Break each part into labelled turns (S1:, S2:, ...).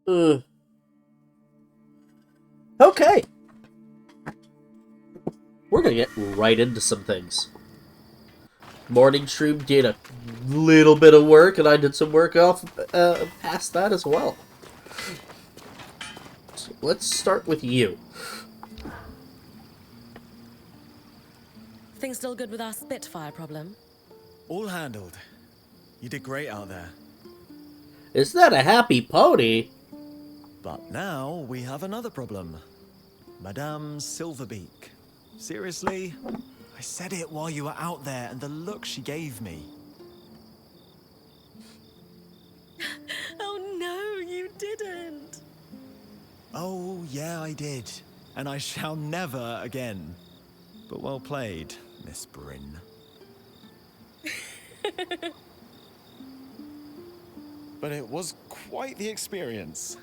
S1: Ugh. Okay, we're gonna get right into some things. Morning stream did a little bit of work, and I did some work off past that as well. So let's start with you.
S2: Things still good with our Spitfire problem?
S3: All handled. You did great out there.
S1: Is that a happy pony?
S3: But now we have another problem. Madame Silverbeak. Seriously? I said it while you were out there, and the look she gave me.
S2: Oh no, you didn't!
S3: Oh, yeah, I did. And I shall never again. But well played, Miss Bryn. But it was quite the experience.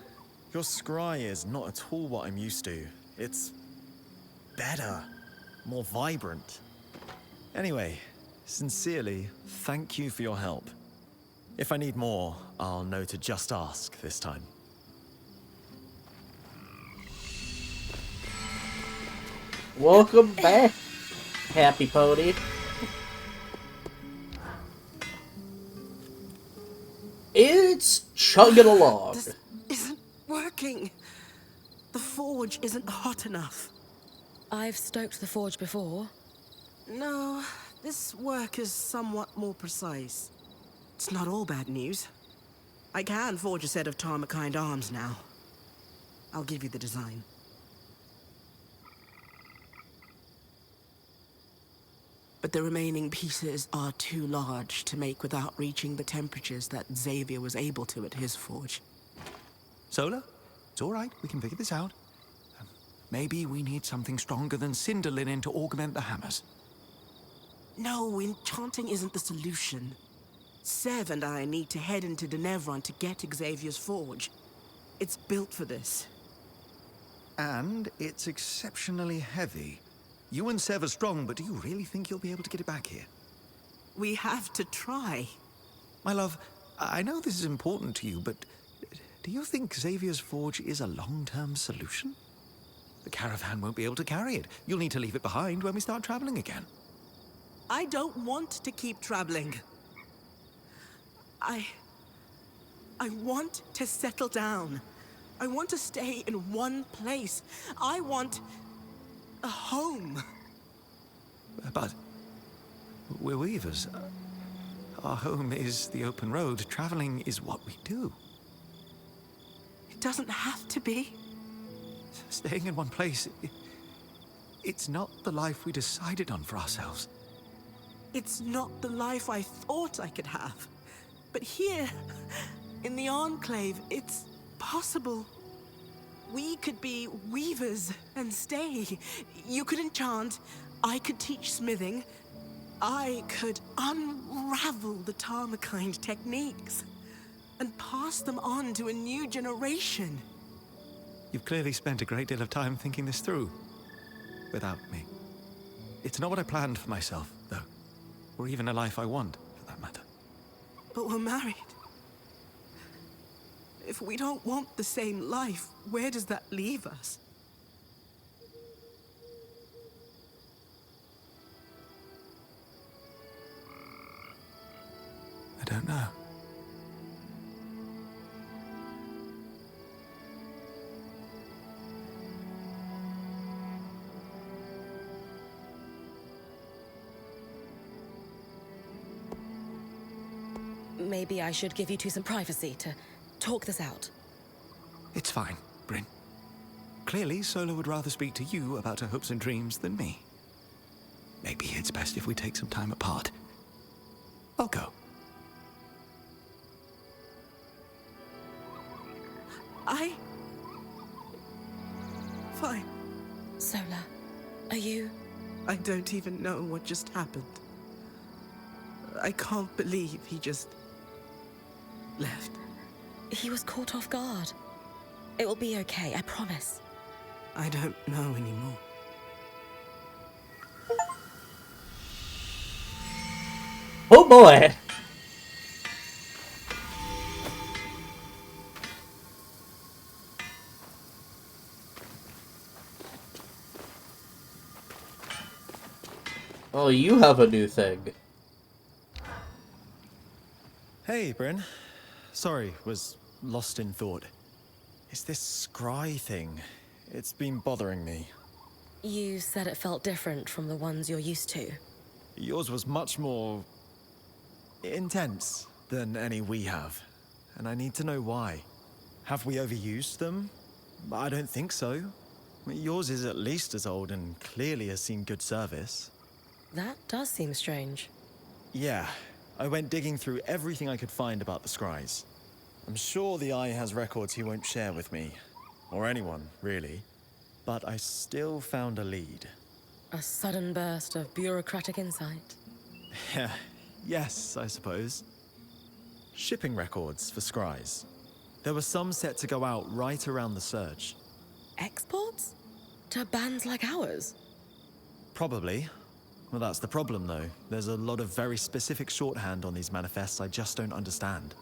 S3: Your scry is not at all what I'm used to. It's better, more vibrant. Anyway, sincerely, thank you for your help. If I need more, I'll know to just ask this time.
S1: Welcome back, happy pony. It's chugging along.
S4: This isn't working. The forge isn't hot enough.
S2: I've stoked the forge before.
S4: No, this work is somewhat more precise. It's not all bad news. I can forge a set of Tarmakind arms now. I'll give you the design. But the remaining pieces are too large to make without reaching the temperatures that Xavier was able to at his forge.
S5: Solar? It's all right. We can figure this out. Maybe we need something stronger than cinder linen to augment the hammers.
S4: No, enchanting isn't the solution. Sev and I need to head into Denevron to get Xavier's forge. It's built for this.
S5: And it's exceptionally heavy. You and Sev are strong, but do you really think you'll be able to get it back here?
S4: We have to try.
S5: My love, I know this is important to you, but do you think Xavier's forge is a long-term solution? The caravan won't be able to carry it. You'll need to leave it behind when we start traveling again.
S4: I don't want to keep traveling. I want to settle down. I want to stay in one place. I want a home.
S5: But we're weavers. Our home is the open road. Traveling is what we do.
S4: It doesn't have to be.
S5: Staying in one place, it's not the life we decided on for ourselves.
S4: It's not the life I thought I could have. But here, in the Enclave, it's possible. We could be weavers and stay. You could enchant. I could teach smithing. I could unravel the Tarmakind techniques and pass them on to a new generation.
S5: You've clearly spent a great deal of time thinking this through. Without me. It's not what I planned for myself, though. Or even a life I want, for that matter.
S4: But we're married. If we don't want the same life, where does that leave us?
S5: I don't know.
S2: Maybe I should give you two some privacy to talk this out.
S5: It's fine, Bryn. Clearly, Sola would rather speak to you about her hopes and dreams than me. Maybe it's best if we take some time apart. I'll go.
S4: Fine.
S2: Sola, are you...
S4: I don't even know what just happened. I can't believe he just left.
S2: He was caught off guard. It will be okay, I promise.
S4: I don't know anymore.
S1: Oh boy! Oh, you have a new thing.
S3: Hey, Bryn. Sorry, was lost in thought. It's this scry thing. It's been bothering me.
S2: You said it felt different from the ones you're used to.
S3: Yours was much more intense than any we have, and I need to know why. Have we overused them? I don't think so. Yours is at least as old and clearly has seen good service.
S2: That does seem strange.
S3: Yeah, I went digging through everything I could find about the scries. I'm sure the Eye has records he won't share with me, or anyone, really. But I still found a lead.
S2: A sudden burst of bureaucratic insight.
S3: Yeah, yes, I suppose. Shipping records for scries. There were some set to go out right around the surge.
S2: Exports? To bands like ours?
S3: Probably. Well, that's the problem, though. There's a lot of very specific shorthand on these manifests I just don't understand.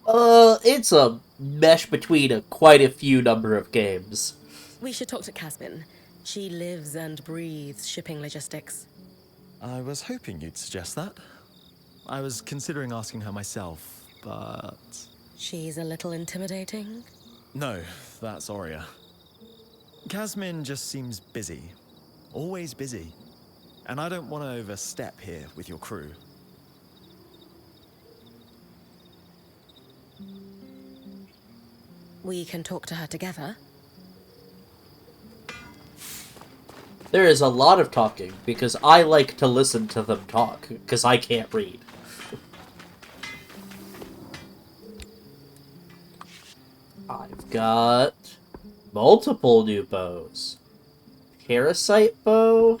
S1: It's a mesh between quite a few number of games.
S2: We should talk to Casmin. She lives and breathes shipping logistics.
S3: I was hoping you'd suggest that. I was considering asking her myself, but...
S2: She's a little intimidating.
S3: No, that's Aurea. Casmin just seems busy. Always busy. And I don't want to overstep here with your crew.
S2: We can talk to her together.
S1: There is a lot of talking, because I like to listen to them talk, because I can't read. I've got multiple new bows. Parasite bow,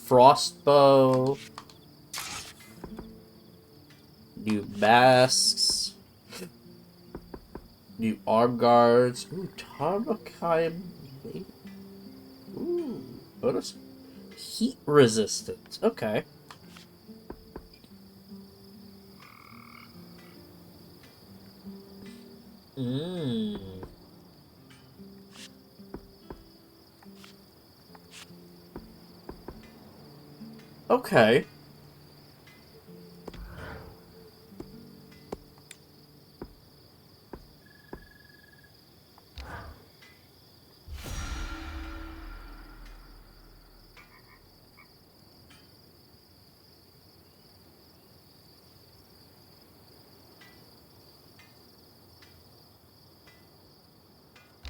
S1: frost bow, new masks, new arm guards. Ooh, Tarmokai. Ooh, bonus heat resistance. Okay. Mmm. Okay.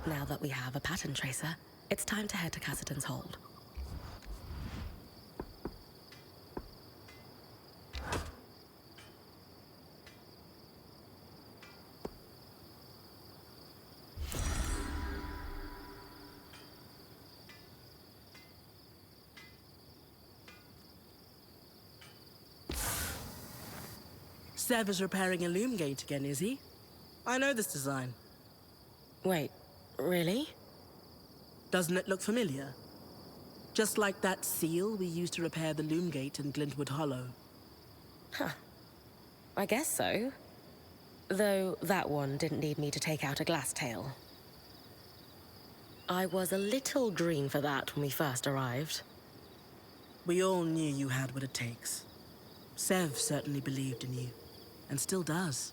S2: Now that we have a pattern tracer, it's time to head to Cassiton's hold.
S4: Sev is repairing a loom gate again, is he? I know this design.
S2: Wait, really?
S4: Doesn't it look familiar? Just like that seal we used to repair the loom gate in Glintwood Hollow.
S2: I guess so. Though that one didn't need me to take out a glass tail. I was a little green for that when we first arrived.
S4: We all knew you had what it takes. Sev certainly believed in you, and still does.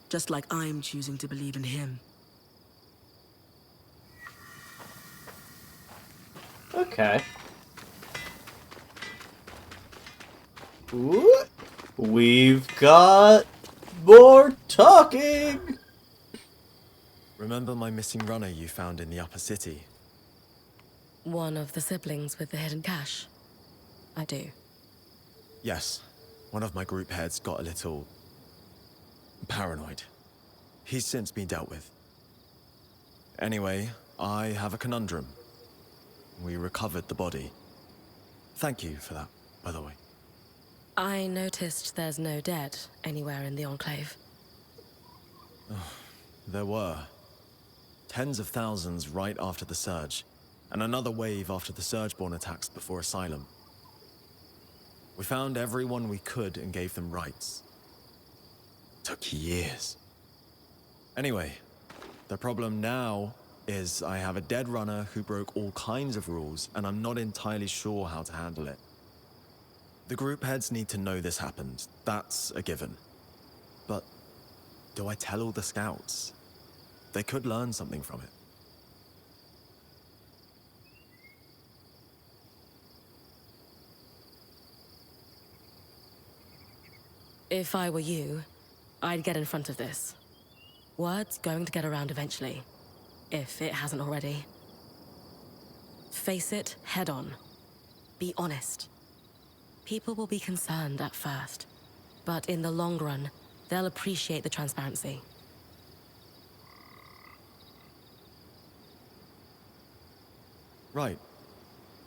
S4: Just like I'm choosing to believe in him.
S1: Okay. Ooh, we've got more talking!
S3: Remember my missing runner you found in the upper city?
S2: One of the siblings with the hidden cache. I do.
S3: Yes. One of my group heads got a little... paranoid. He's since been dealt with. Anyway, I have a conundrum. We recovered the body. Thank you for that, by the way.
S2: I noticed there's no dead anywhere in the Enclave.
S3: There were. Tens of thousands right after the Surge, and another wave after the Surgeborn attacks before Asylum. We found everyone we could and gave them rights. Took years. Anyway, the problem now is I have a dead runner who broke all kinds of rules, and I'm not entirely sure how to handle it. The group heads need to know this happened. That's a given. But do I tell all the scouts? They could learn something from it.
S2: If I were you, I'd get in front of this. Word's going to get around eventually, if it hasn't already. Face it head on. Be honest. People will be concerned at first, but in the long run, they'll appreciate the transparency.
S3: Right.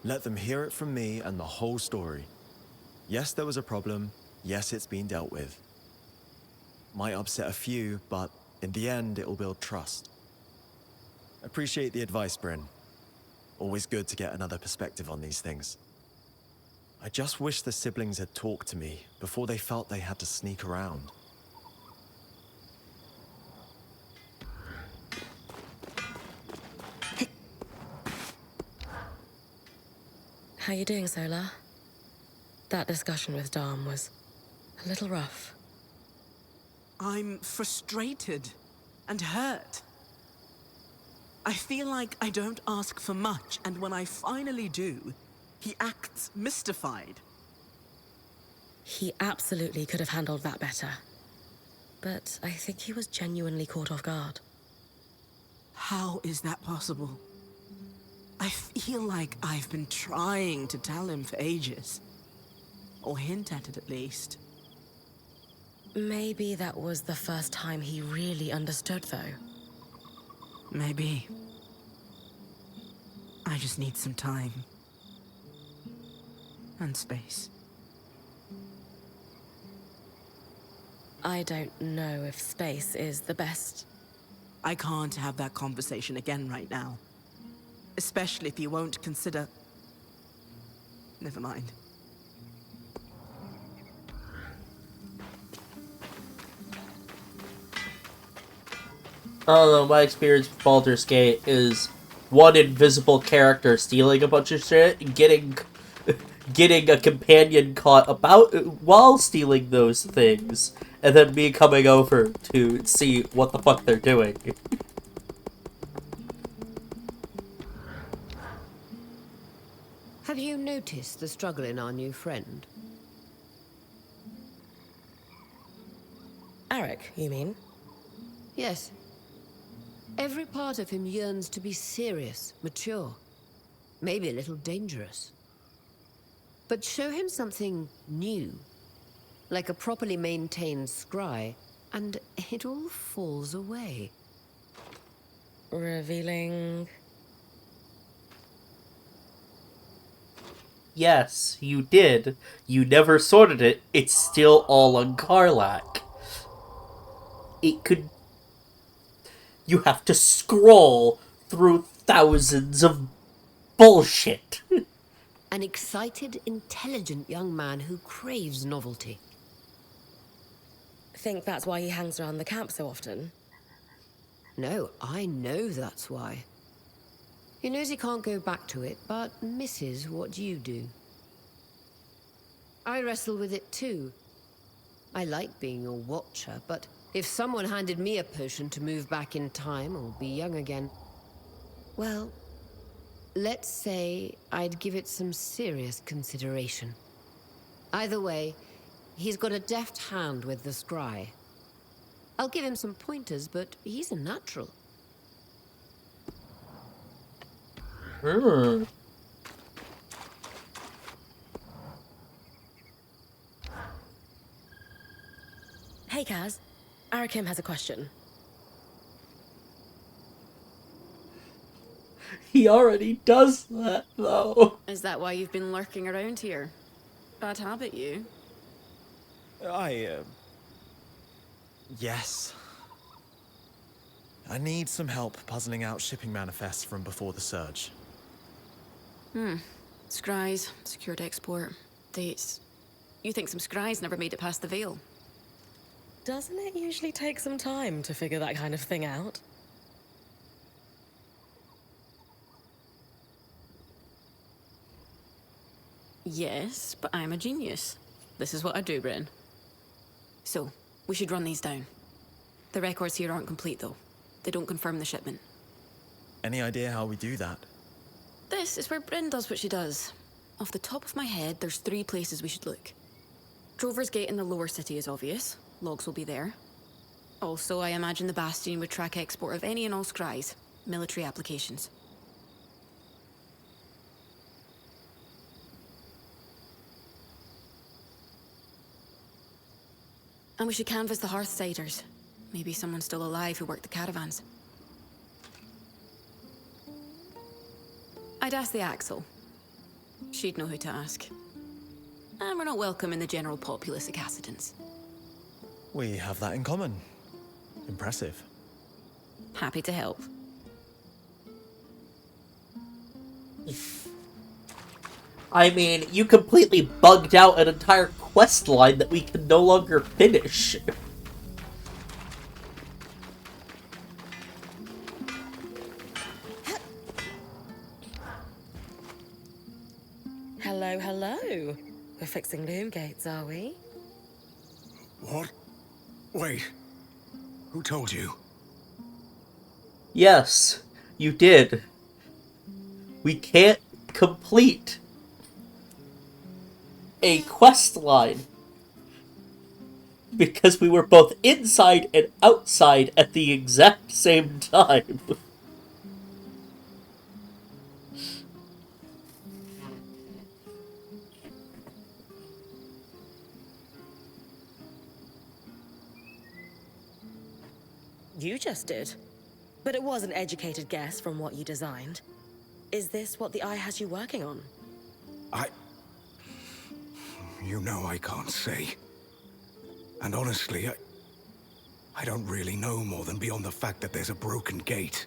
S3: Let them hear it from me and the whole story. Yes, there was a problem. Yes, it's been dealt with. Might upset a few, but in the end, it will build trust. Appreciate the advice, Bryn. Always good to get another perspective on these things. I just wish the siblings had talked to me before they felt they had to sneak around.
S2: How you doing, Sola? That discussion with Dom was a little rough.
S4: I'm frustrated and hurt. I feel like I don't ask for much, and when I finally do, he acts mystified.
S2: He absolutely could have handled that better. But I think he was genuinely caught off guard.
S4: How is that possible? I feel like I've been trying to tell him for ages. Or hint at it at least.
S2: Maybe that was the first time he really understood, though.
S4: Maybe. I just need some time. And space.
S2: I don't know if space is the best.
S4: I can't have that conversation again right now. Especially if you won't consider... Never mind.
S1: I don't know, my experience with Baldur's Gate is one invisible character stealing a bunch of shit and getting a companion caught about while stealing those things, and then me coming over to see what the fuck they're doing.
S6: Have you noticed the struggle in our new friend?
S2: Eric, you mean?
S6: Yes. Every part of him yearns to be serious, mature, maybe a little dangerous. But show him something new, like a properly maintained scry, and it all falls away.
S2: Revealing...
S1: Yes, you did. You never sorted it. It's still all on Karlach. It could... You have to scroll through thousands of bullshit.
S6: An excited, intelligent young man who craves novelty.
S2: Think that's why he hangs around the camp so often?
S6: No, I know that's why. He knows he can't go back to it, but misses what you do. I wrestle with it too. I like being your watcher, but if someone handed me a potion to move back in time or be young again, well, let's say I'd give it some serious consideration. Either way, he's got a deft hand with the scry. I'll give him some pointers, but he's a natural.
S2: Hey, Kaz. Arakim has a question.
S1: He already does that, though.
S7: Is that why you've been lurking around here? Bad habit, you.
S3: Yes. I need some help puzzling out shipping manifests from before the surge.
S7: Scries, secured export, dates. You think some scries never made it past the Veil?
S2: Doesn't it usually take some time to figure that kind of thing out?
S7: Yes, but I'm a genius. This is what I do, Bryn. So, we should run these down. The records here aren't complete, though. They don't confirm the shipment.
S3: Any idea how we do that?
S7: This is where Bryn does what she does. Off the top of my head, there's 3 places we should look. Drover's Gate in the lower city is obvious. Logs will be there. Also, I imagine the Bastion would track export of any and all scries. Military applications. And we should canvass the Hearthsiders. Maybe someone still alive who worked the caravans. I'd ask the Axel. She'd know who to ask. And we're not welcome in the general populace of Cassidans.
S3: We have that in common. Impressive.
S7: Happy to help.
S1: I mean, you completely bugged out an entire quest line that we can no longer finish.
S2: Hello, hello. We're fixing loom gates, are we?
S5: What? Wait. Who told you?
S1: Yes, you did. We can't complete a quest line because we were both inside and outside at the exact same time.
S2: You just did. But it was an educated guess from what you designed. Is this what the Eye has you working on?
S8: You know I can't say. And honestly, I don't really know more than beyond the fact that there's a broken gate.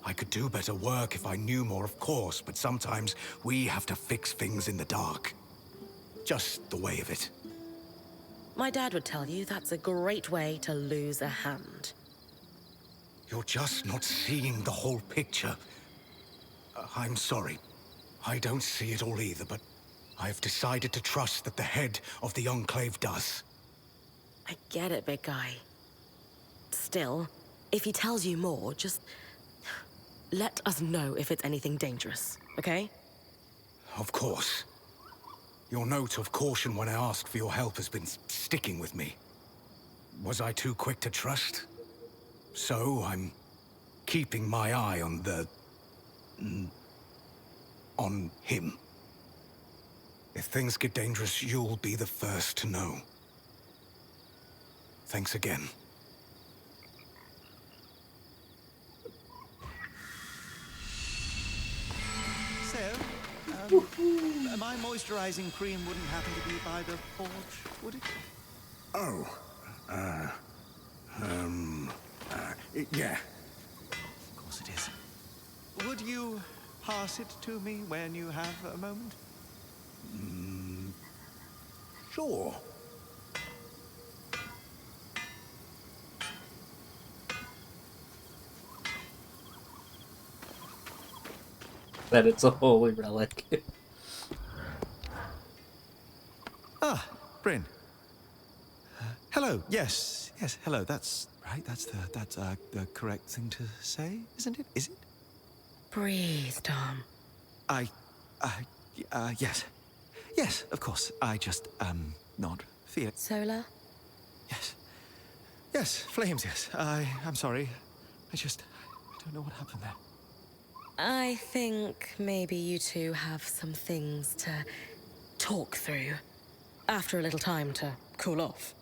S8: I could do better work if I knew more, of course, but sometimes we have to fix things in the dark. Just the way of it.
S2: My dad would tell you that's a great way to lose a hand.
S8: You're just not seeing the whole picture. I'm sorry. I don't see it all either, but I've decided to trust that the head of the Enclave does.
S2: I get it, big guy. Still, if he tells you more, just let us know if it's anything dangerous, okay?
S8: Of course. Your note of caution when I asked for your help has been sticking with me. Was I too quick to trust? So I'm keeping my eye on on him. If things get dangerous, you'll be the first to know. Thanks again.
S5: So, my moisturizing cream wouldn't happen to be by the forge, would it?
S8: Oh, yeah.
S5: Of course it is. Would you pass it to me when you have a moment?
S8: Sure.
S1: That it's a holy relic.
S5: Bryn. Hello. Yes. Yes. Hello. That's right. That's the correct thing to say, isn't it? Is it?
S2: Breathe, Tom.
S5: Yes. Yes. Of course. I just not feel it.
S2: Solar?
S5: Yes. Yes. Flames. Yes. I'm sorry. I don't know what happened there.
S2: I think maybe you two have some things to talk through. After a little time to cool off.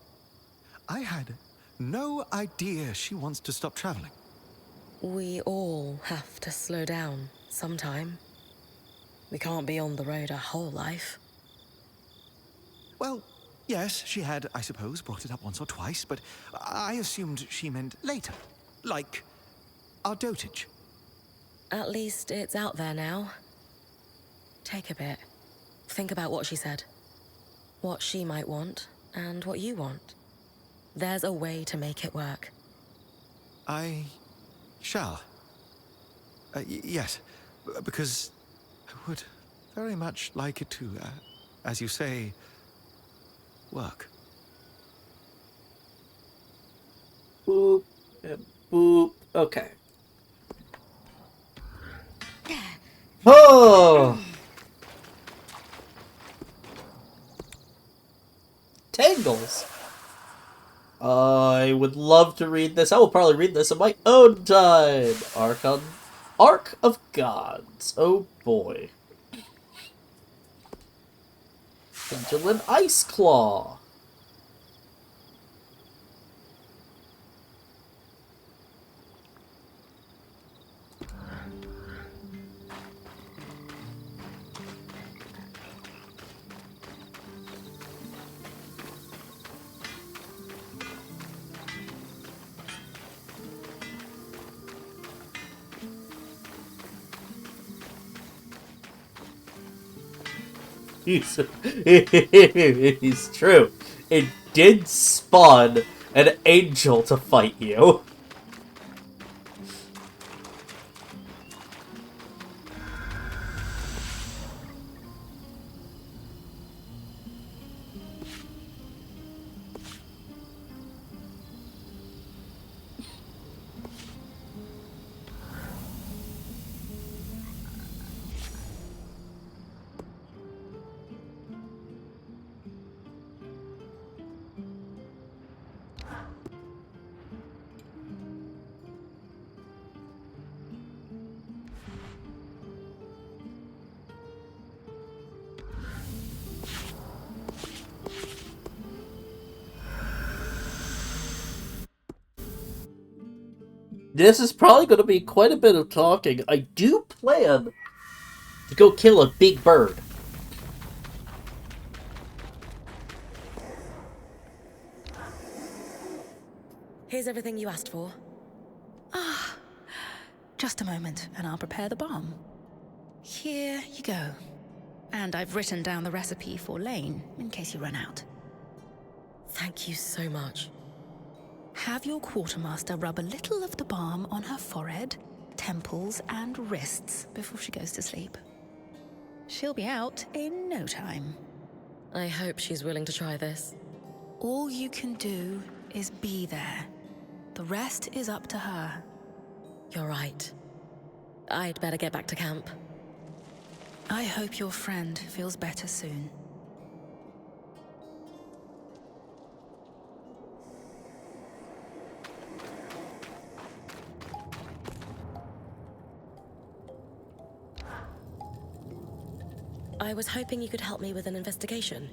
S5: I had no idea she wants to stop traveling.
S2: We all have to slow down sometime. We can't be on the road our whole life.
S5: Well, yes, she had, I suppose, brought it up once or twice, but I assumed she meant later. Like our dotage.
S2: At least it's out there now. Take a bit. Think about what she said. What she might want, and what you want. There's a way to make it work.
S5: I shall. Yes, because I would very much like it to, as you say, work.
S1: Boop. And boop. Okay. Oh! Tangles. I would love to read this. I will probably read this in my own time. Ark of Gods. Oh boy. Pendulum Ice Claw. It's true. It did spawn an angel to fight you. This is probably going to be quite a bit of talking. I do plan to go kill a big bird.
S2: Here's everything you asked for.
S9: Just a moment, and I'll prepare the balm. Here you go. And I've written down the recipe for Lane, in case you run out.
S2: Thank you so much.
S9: Have your quartermaster rub a little of the balm on her forehead, temples, and wrists before she goes to sleep. She'll be out in no time.
S2: I hope she's willing to try this.
S9: All you can do is be there. The rest is up to her.
S2: You're right. I'd better get back to camp.
S9: I hope your friend feels better soon.
S2: I was hoping you could help me with an investigation.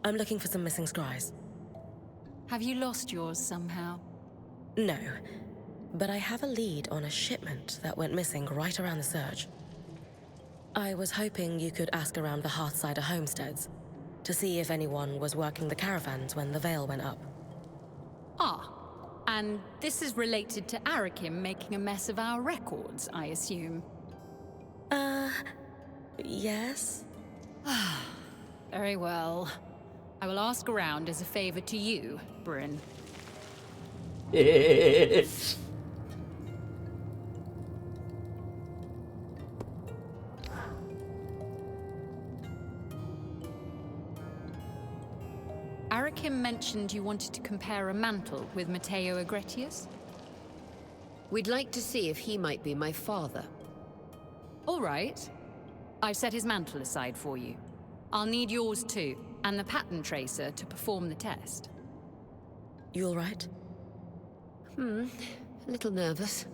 S2: I'm looking for some missing scries.
S10: Have you lost yours somehow?
S2: No, but I have a lead on a shipment that went missing right around the surge. I was hoping you could ask around the Hearthsider homesteads to see if anyone was working the caravans when the veil went up.
S10: Ah, and this is related to Arakim making a mess of our records, I assume.
S2: Yes?
S10: Very well. I will ask around as a favor to you, Bryn. Arakim mentioned you wanted to compare a mantle with Matteo Agretius?
S6: We'd like to see if he might be my father.
S10: All right. I've set his mantle aside for you. I'll need yours too, and the pattern tracer to perform the test.
S2: You all right?
S6: A little nervous.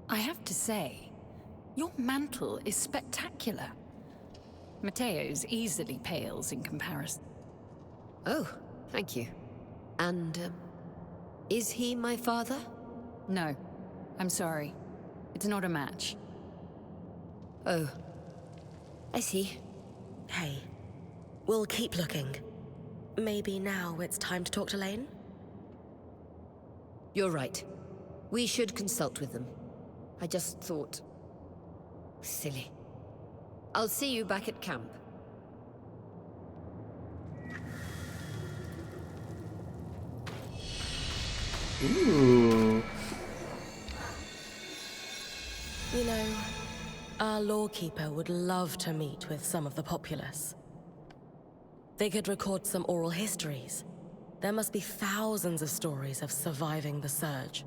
S10: I have to say, your mantle is spectacular. Matteo's easily pales in comparison.
S6: Oh, thank you. And, is he my father?
S10: No, I'm sorry. It's not a match.
S6: Oh, I see.
S2: Hey, we'll keep looking. Maybe now it's time to talk to Lane?
S6: You're right. We should consult with them. I just thought... silly. I'll see you back at camp.
S1: Ooh.
S2: You know, Our lawkeeper would love to meet with some of the populace. They could record some oral histories. There must be thousands of stories of surviving the surge.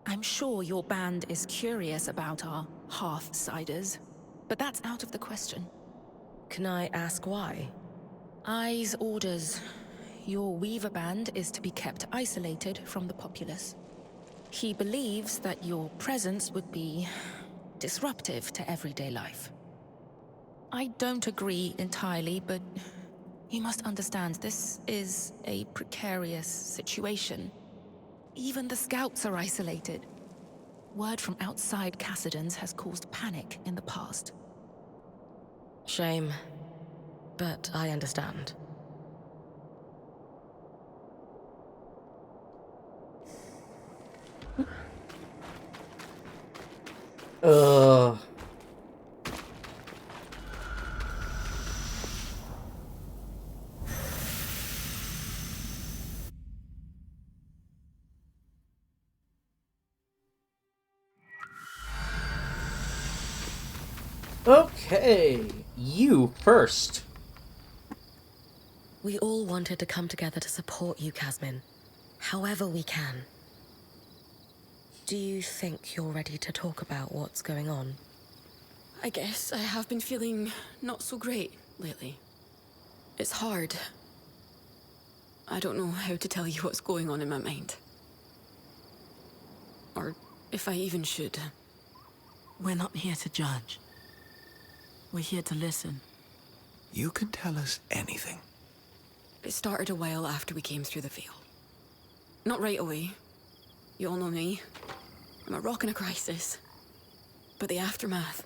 S9: I'm sure your band is curious about our Hearthsiders, but that's out of the question.
S2: Can I ask why?
S9: Eyes orders. Your Weaver band is to be kept isolated from the populace. He believes that your presence would be disruptive to everyday life. I don't agree entirely, but you must understand this is a precarious situation. Even the scouts are isolated. Word from outside Cassidans has caused panic in the past.
S2: Shame, but I understand.
S1: Ugh. Okay, you first.
S2: We all wanted to come together to support you, Casmin. However we can. Do you think you're ready to talk about what's going on?
S7: I guess I have been feeling not so great lately. It's hard. I don't know how to tell you what's going on in my mind. Or if I even should.
S4: We're not here to judge. We're here to listen.
S5: You can tell us anything.
S7: It started a while after we came through the Veil. Not right away. You all know me. I'm a rock in a crisis. But the aftermath...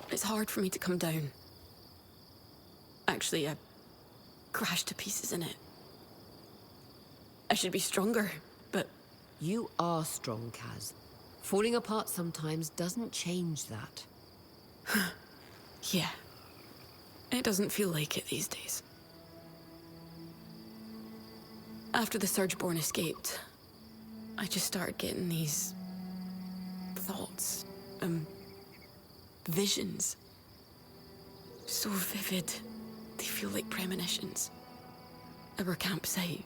S7: It's hard for me to come down. Actually, I crashed to pieces in it. I should be stronger, but...
S6: You are strong, Kaz. Falling apart sometimes doesn't change that.
S7: Yeah. It doesn't feel like it these days. After the Surgeborn escaped, I just started getting these... thoughts. Visions. So vivid, they feel like premonitions. Our campsite,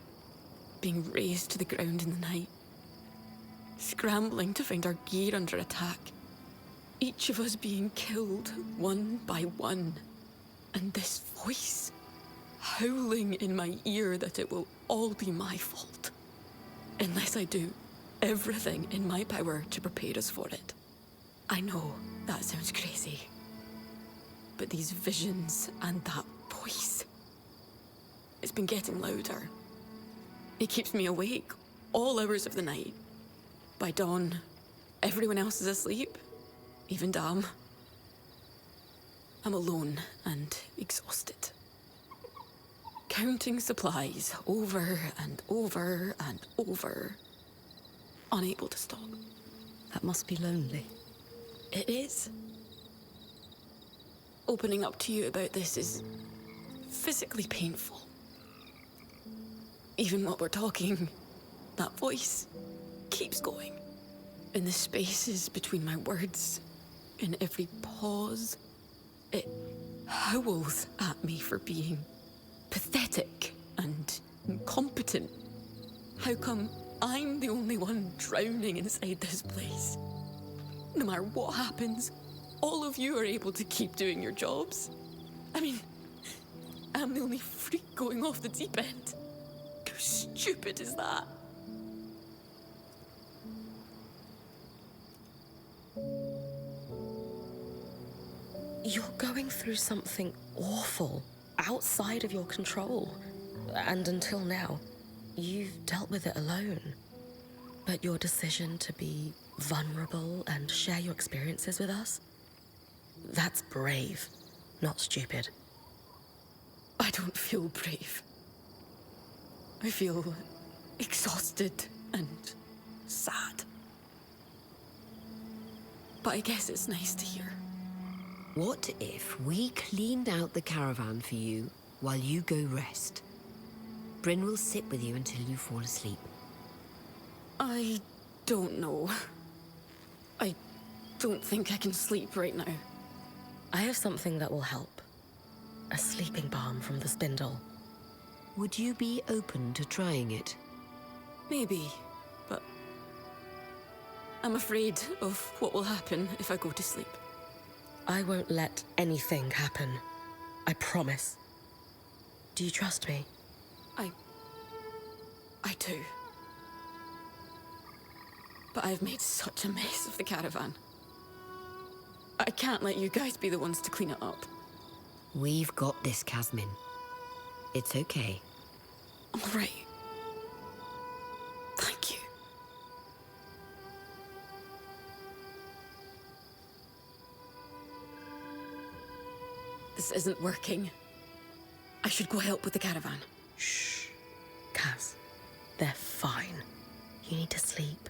S7: being razed to the ground in the night. Scrambling to find our gear under attack. Each of us being killed, one by one. And this voice, howling in my ear that it will all be my fault. Unless I do everything in my power to prepare us for it. I know that sounds crazy. But these visions and that voice, it's been getting louder. It keeps me awake all hours of the night. By dawn, everyone else is asleep, even Dam. I'm alone and exhausted. Counting supplies over and over and over. Unable to stop.
S2: That must be lonely.
S7: It is. Opening up to you about this is physically painful. Even while we're talking, that voice keeps going. In the spaces between my words, in every pause, it howls at me for being pathetic and incompetent. How come I'm the only one drowning inside this place? No matter what happens, all of you are able to keep doing your jobs. I mean, I'm the only freak going off the deep end. How stupid is that?
S2: You're going through something awful, outside of your control. And until now, you've dealt with it alone. But your decision to be vulnerable and share your experiences with us, that's brave, not stupid.
S7: I don't feel brave. I feel exhausted and sad. But I guess it's nice to hear.
S6: What if we cleaned out the caravan for you while you go rest? Bryn will sit with you until you fall asleep.
S7: I don't know. I don't think I can sleep right now.
S2: I have something that will help. A sleeping balm from the spindle.
S6: Would you be open to trying it?
S7: Maybe, but I'm afraid of what will happen if I go to sleep.
S2: I won't let anything happen. I promise. Do you trust me?
S7: I do. But I've made such a mess of the caravan. I can't let you guys be the ones to clean it up.
S6: We've got this, Casmin. It's okay.
S7: I'm all right. Thank you. This isn't working. I should go help with the caravan.
S2: Shh. Kaz, they're fine. You need to sleep.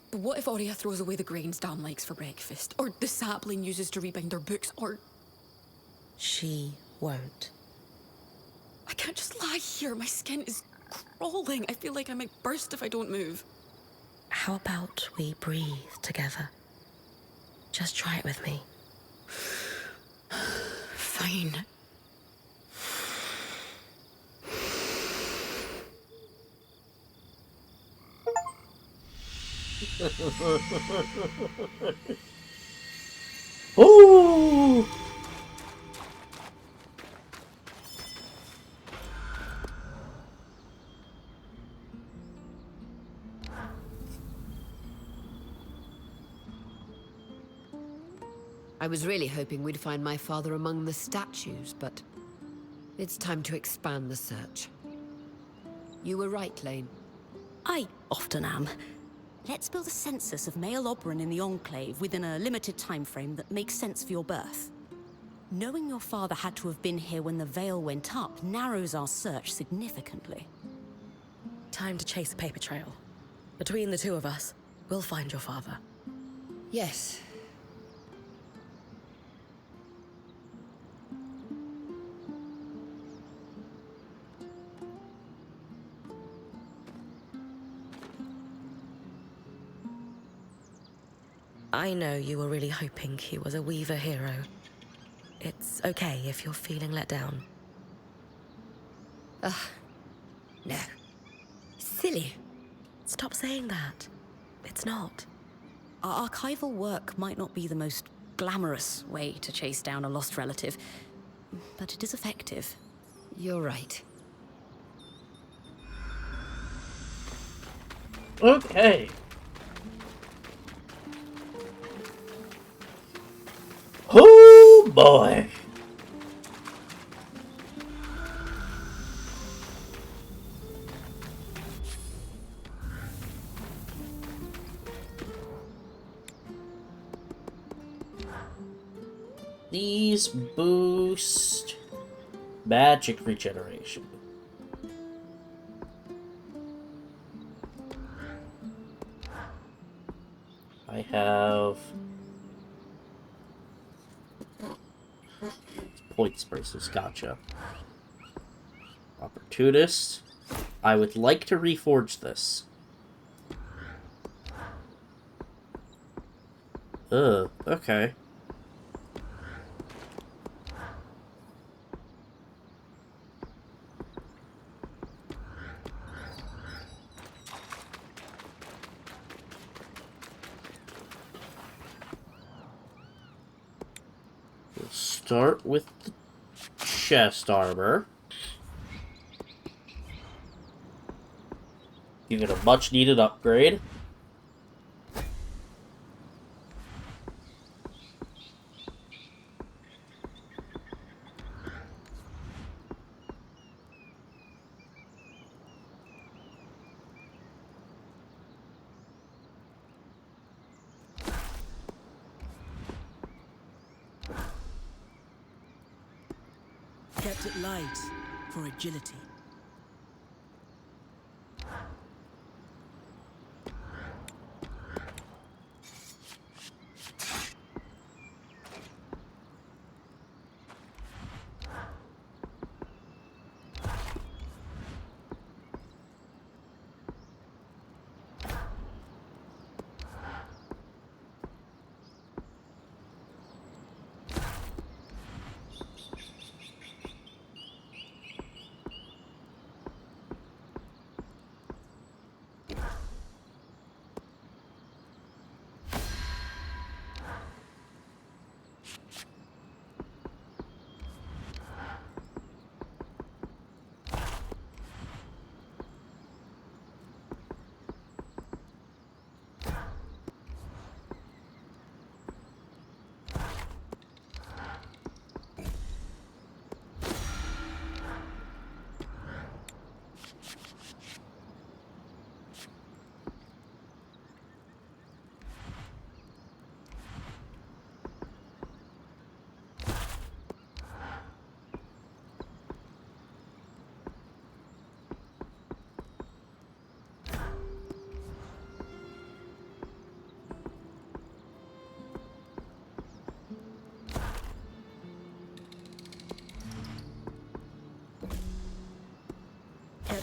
S7: But what if Aurea throws away the grains Dan likes for breakfast? Or the sapling uses to rebind their books? Or...
S2: She won't.
S7: I can't just lie here. My skin is crawling. I feel like I might burst if I don't move.
S2: How about we breathe together? Just try it with me.
S7: Fine.
S1: Ooh!
S6: I was really hoping we'd find my father among the statues, but it's time to expand the search. You were right, Lane.
S11: I often am. Let's build a census of male Oberon in the Enclave within a limited time frame that makes sense for your birth. Knowing your father had to have been here when the veil went up narrows our search significantly.
S2: Time to chase a paper trail. Between the two of us, we'll find your father.
S6: Yes.
S2: I know you were really hoping he was a Weaver hero. It's okay if you're feeling let down.
S6: Ugh. No. Silly.
S2: Stop saying that. It's not.
S11: Our archival work might not be the most glamorous way to chase down a lost relative, but it is effective.
S6: You're right.
S1: Okay. Oh boy. These boost magic regeneration. I have points braces, gotcha. Opportunist. I would like to reforge this. Okay. We'll start with the chest armor. Give it a much needed upgrade.
S4: Kept it light for agility.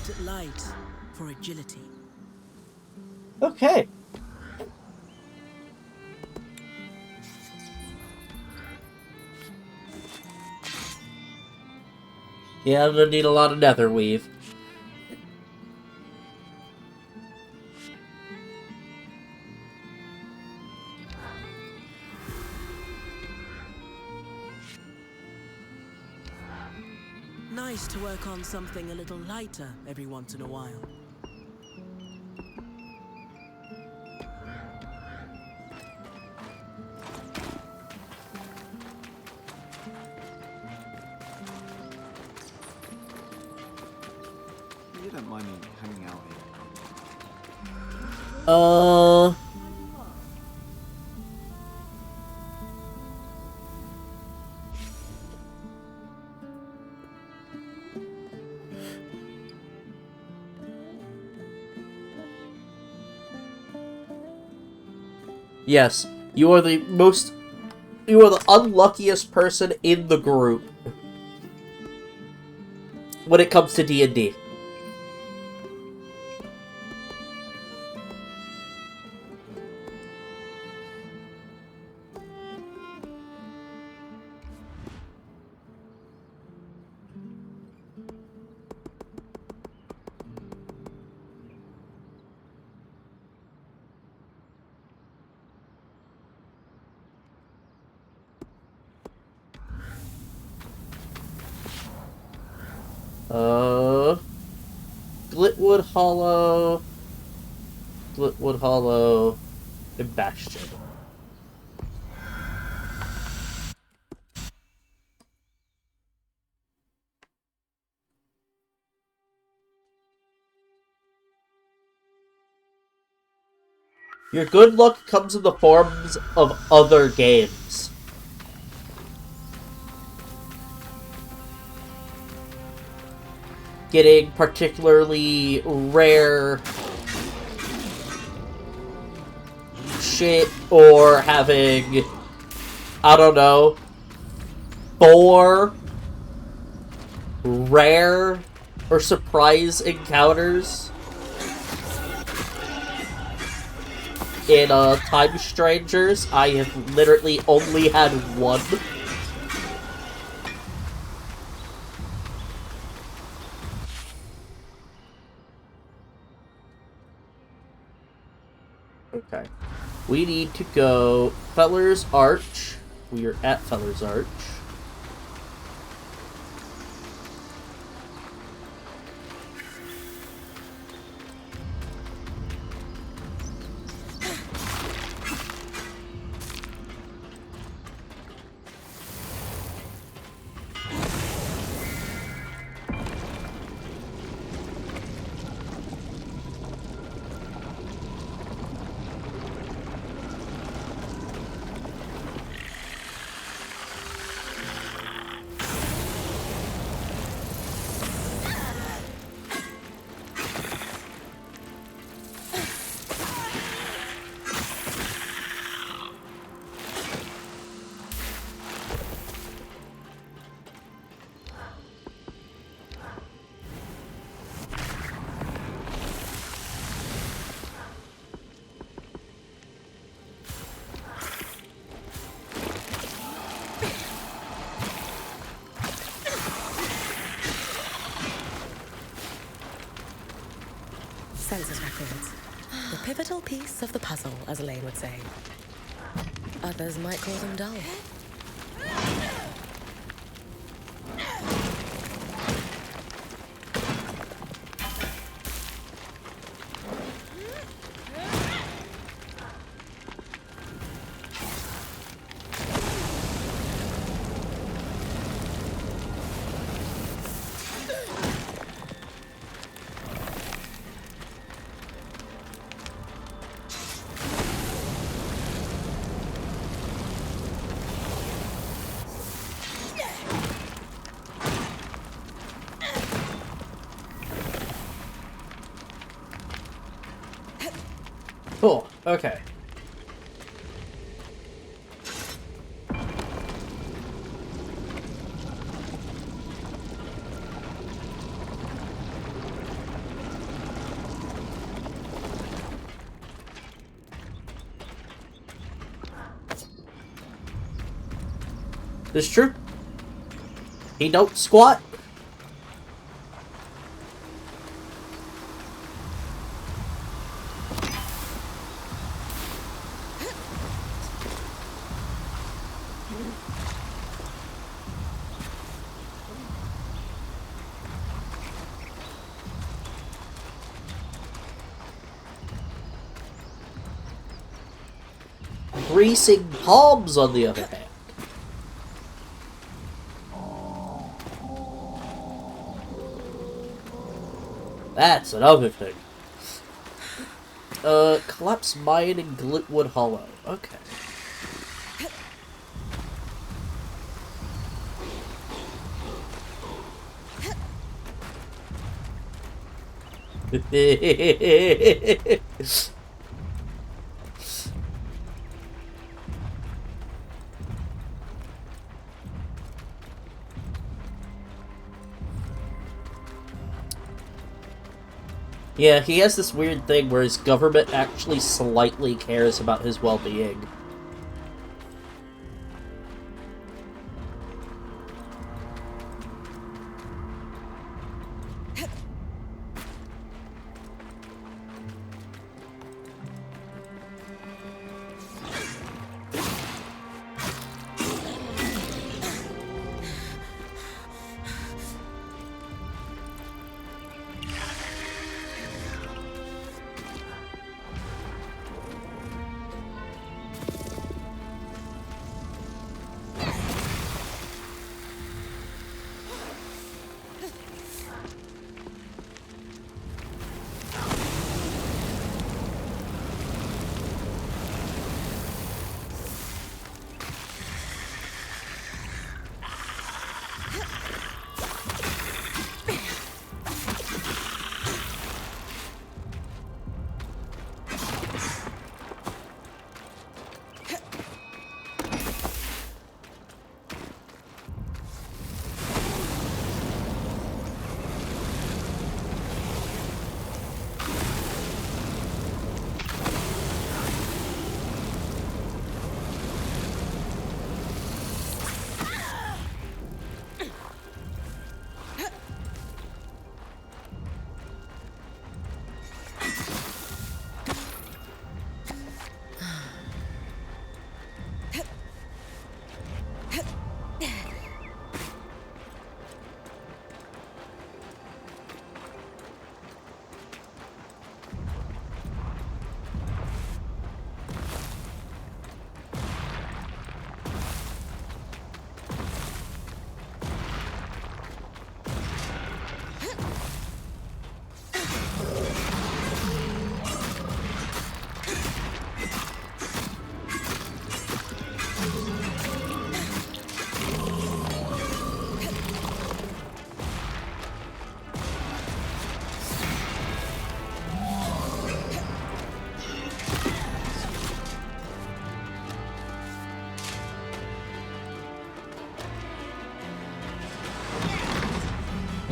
S4: Moved light for agility.
S1: Okay. Yeah, I'm gonna need a lot of nether weave.
S4: Nice to work on something a little lighter every once in a while.
S5: You don't mind me hanging out here?
S1: Yes, you are the unluckiest person in the group when it comes to D&D. Glitwood Hollow, and Bastion. Your good luck comes in the forms of other games. Getting particularly rare shit, or having, I don't know, 4 rare or surprise encounters in Time Strangers. I have literally only had 1. Okay. We need to go Feller's Arch. We are at Feller's Arch.
S2: Census records. The pivotal piece of the puzzle, as Elaine would say. Others might call them dull.
S1: Cool. Okay. It's true. He don't squat. Greasing palms, on the other hand. That's another thing. Collapse mine in Glitwood Hollow. Okay. Yeah, he has this weird thing where his government actually slightly cares about his well-being.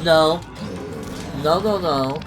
S1: No. No, no, no.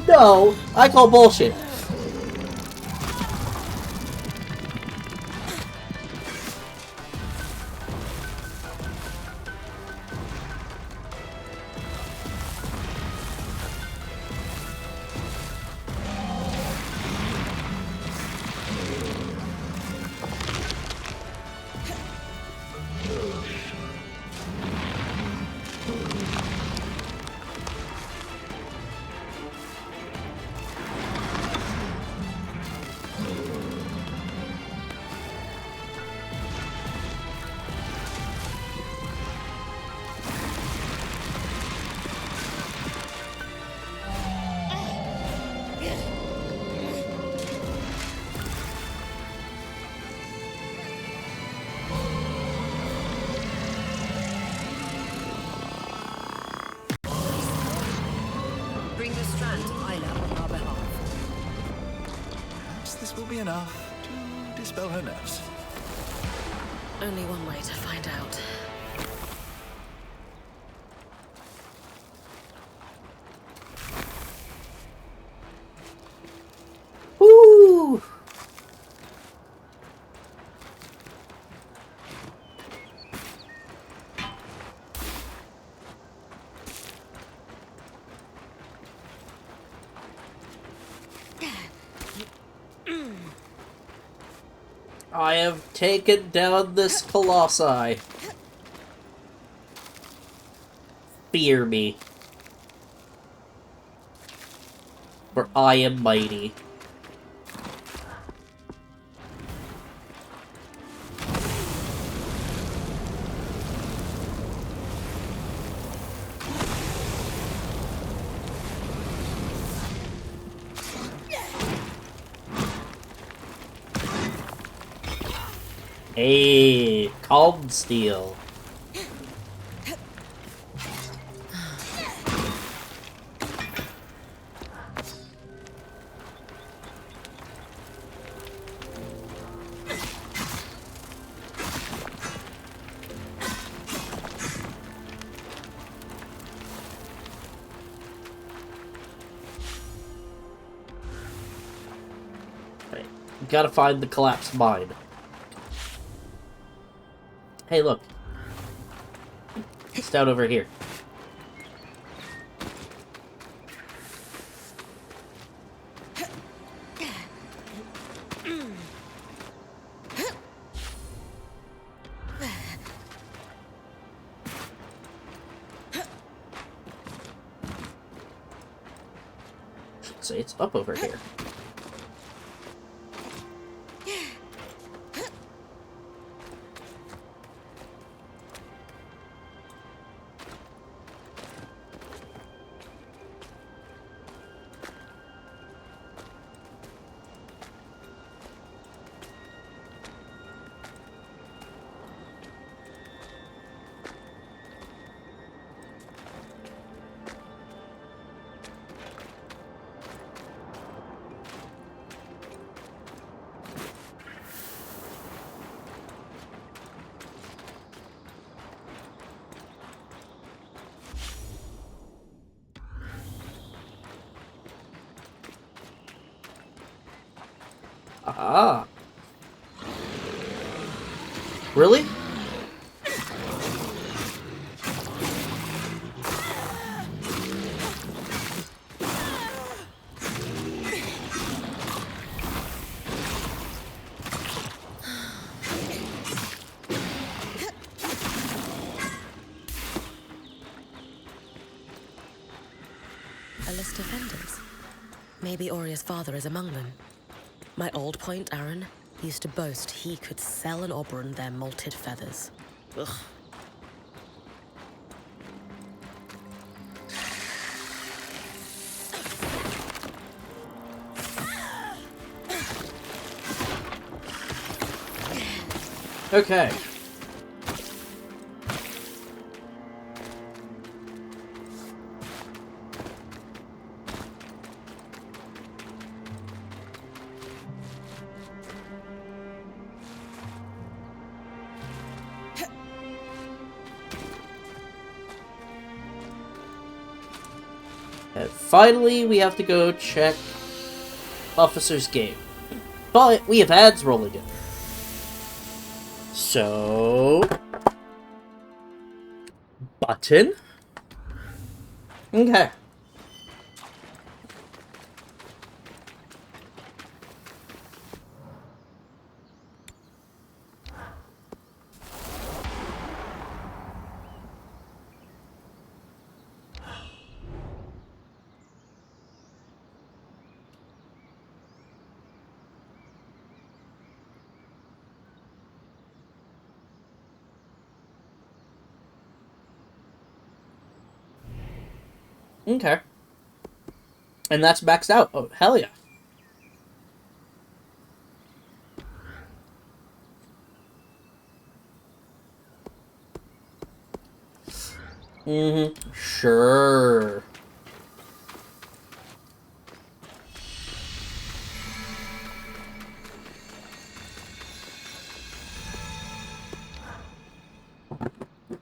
S1: No, I call bullshit.
S6: Bring the strand to Isla on our behalf.
S5: Perhaps this will be enough to dispel her nerves.
S2: Only one way to find out.
S1: Woo! I have taken down this colossi. Fear me. For I am mighty. Hey, calm steel. Right, gotta find the collapsed mine. Hey, look. It's down over here. Should say it's up over here. Ah. Really?
S2: A list of vendors. Maybe Oria's father is among them. My old point, Aaron, used to boast he could sell an Oberon their molted feathers. Ugh.
S1: Okay. And finally, we have to go check Officer's Gate. But we have ads rolling in. So... button? Okay. Okay. And that's maxed out. Oh, hell yeah. Mm-hmm. Sure.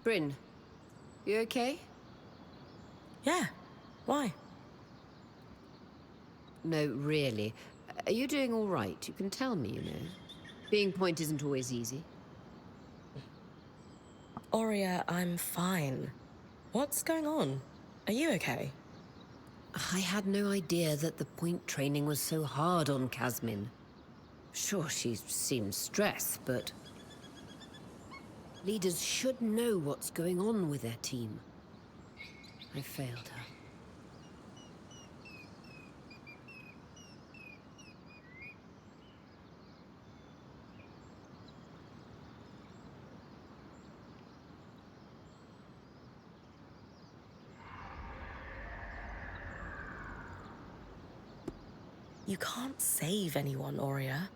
S6: Bryn, you okay?
S2: Yeah. Why?
S6: No, really. Are you doing all right? You can tell me, you know. Being point isn't always easy.
S2: Aurea, I'm fine. What's going on? Are you okay?
S6: I had no idea that the point training was so hard on Kasmin. Sure, she seems stressed, but... leaders should know what's going on with their team. I failed her.
S2: You can't save anyone, Aurea.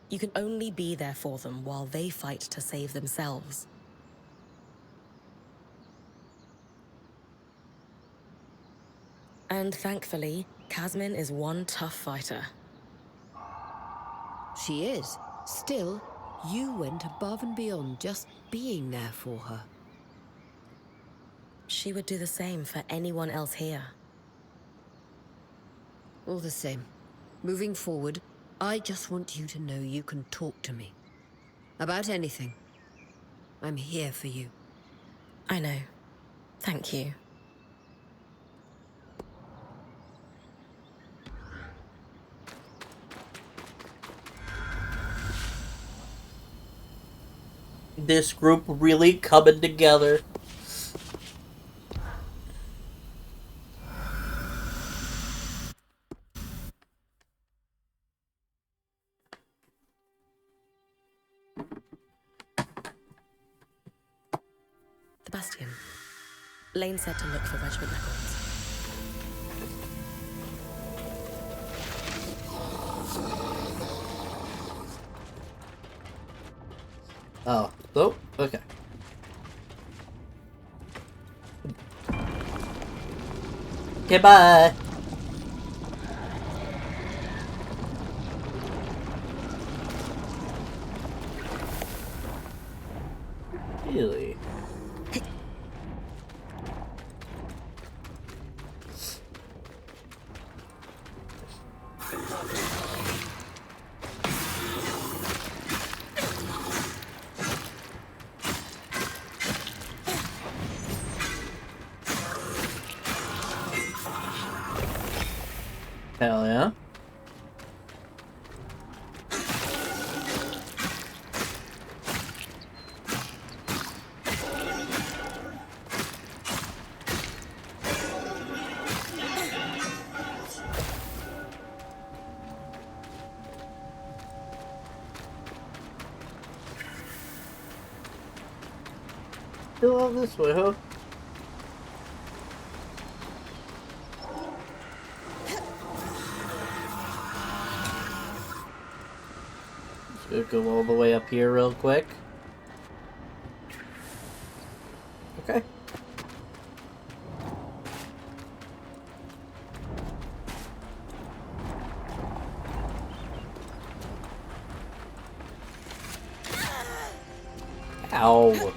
S2: You can only be there for them while they fight to save themselves. And thankfully, Kasmin is one tough fighter.
S6: She is. Still, you went above and beyond just being there for her.
S2: She would do the same for anyone else here.
S6: All the same, moving forward, I just want you to know you can talk to me. About anything. I'm here for you.
S2: I know. Thank you.
S1: This group really coming together.
S2: The Bastion. Lane said to look for regiment records.
S1: Oh, okay. Okay, bye. Really? Hell yeah. Still on this way, huh? Just gonna go all the way up here real quick. Okay. Ow.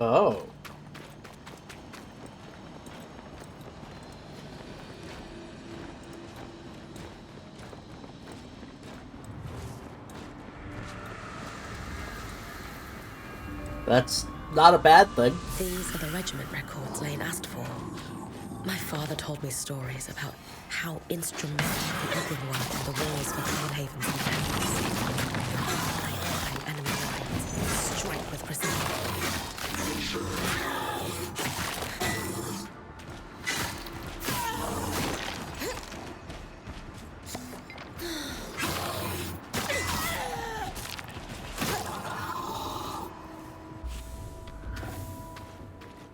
S1: Oh. That's not a bad thing.
S2: These are the regiment records Lane asked for. My father told me stories about how instrumental the Eagle were on the walls for Hellhaven's defense. Hide behind enemy lines, strike with precision.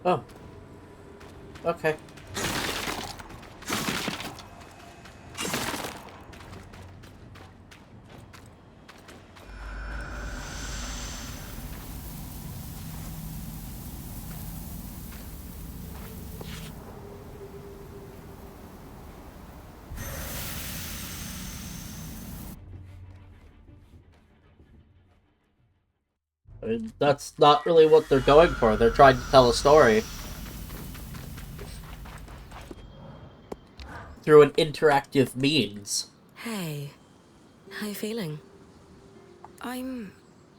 S1: Oh. Okay. I mean, that's not really what they're going for. They're trying to tell a story through an interactive means.
S2: Hey, how you feeling?
S7: I'm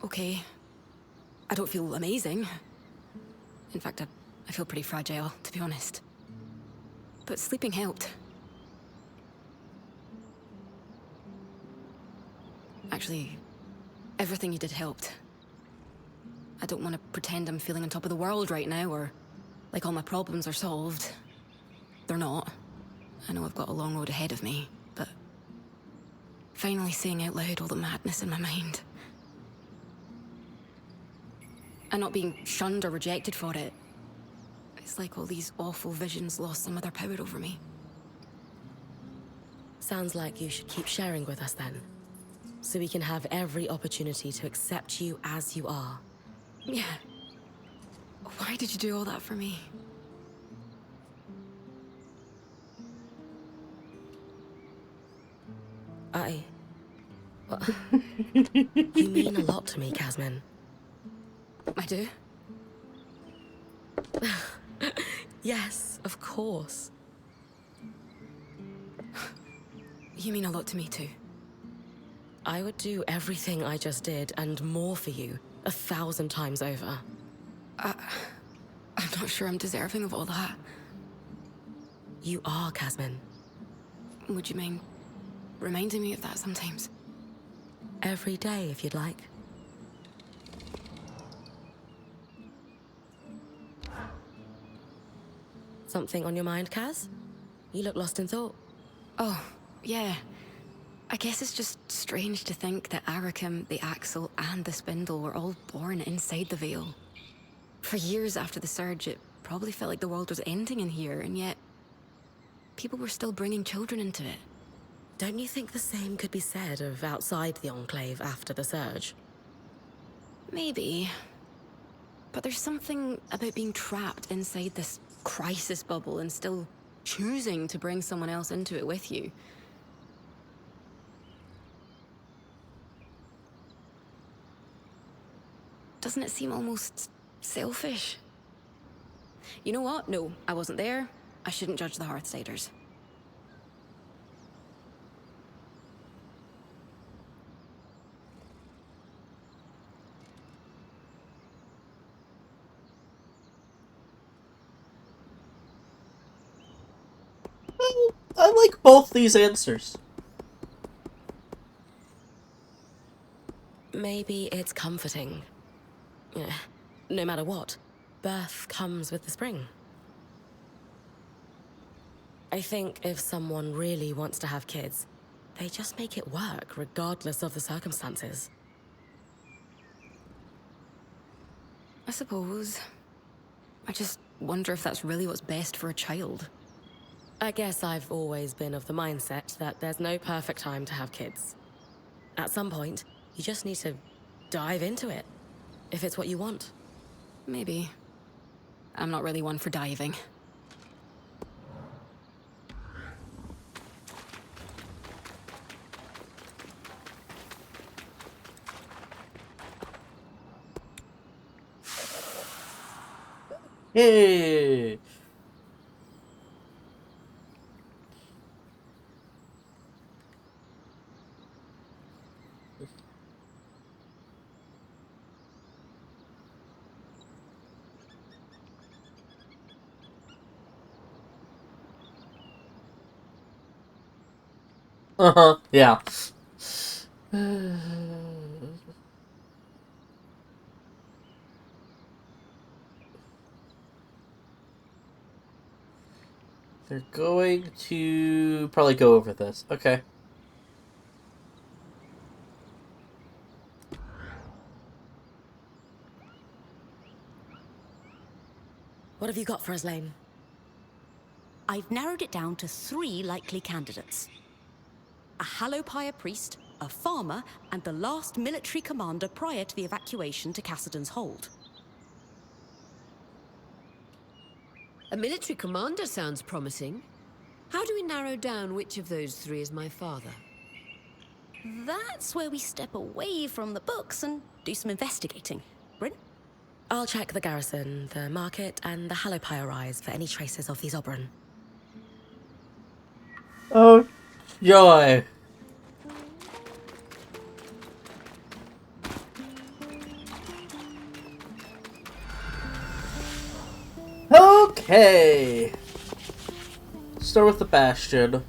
S7: okay. I don't feel amazing. In fact, I feel pretty fragile, to be honest. But sleeping helped. Actually, everything you did helped. I don't want to pretend I'm feeling on top of the world right now, or like all my problems are solved. They're not. I know I've got a long road ahead of me, but finally saying out loud all the madness in my mind. And not being shunned or rejected for it. It's like all these awful visions lost some of their power over me.
S2: Sounds like you should keep sharing with us then, so we can have every opportunity to accept you as you are.
S7: Yeah. Why did you do all that for me?
S2: Well, you mean a lot to me, Casmin.
S7: I do?
S2: Yes, of course.
S7: You mean a lot to me too.
S2: I would do everything I just did and more for you, 1,000 times over.
S7: I'm not sure I'm deserving of all that.
S2: You are, Casmin.
S7: Would you mind reminding me of that sometimes?
S2: Every day, if you'd like. Something on your mind, Kaz? You look lost in thought.
S7: Oh, yeah. I guess it's just strange to think that Arakim, the Axle, and the Spindle were all born inside the Veil. For years after the Surge, it probably felt like the world was ending in here, and yet people were still bringing children into it.
S2: Don't you think the same could be said of outside the Enclave after the Surge?
S7: Maybe. But there's something about being trapped inside this crisis bubble and still choosing to bring someone else into it with you. Doesn't it seem almost selfish? You know what? No, I wasn't there. I shouldn't judge the Hearthstiders.
S1: I like both these answers.
S2: Maybe it's comforting. Yeah, no matter what, birth comes with the spring. I think if someone really wants to have kids, they just make it work regardless of the circumstances.
S7: I suppose. I just wonder if that's really what's best for a child.
S2: I guess I've always been of the mindset that there's no perfect time to have kids. At some point, you just need to dive into it, if it's what you want.
S7: Maybe. I'm not really one for diving.
S1: Hey! Uh-huh, yeah. They're going to probably go over this. Okay.
S2: What have you got for us, Lane?
S11: I've narrowed it down to 3 likely candidates. A Hallowpire priest, a farmer, and the last military commander prior to the evacuation to Cassidon's Hold.
S6: A military commander sounds promising. How do we narrow down which of those 3 is my father?
S11: That's where we step away from the books and do some investigating. Bryn?
S2: I'll check the garrison, the market, and the Hallowpire Rise for any traces of these Oberon.
S1: Oh, joy. Okay. Start with the Bastion.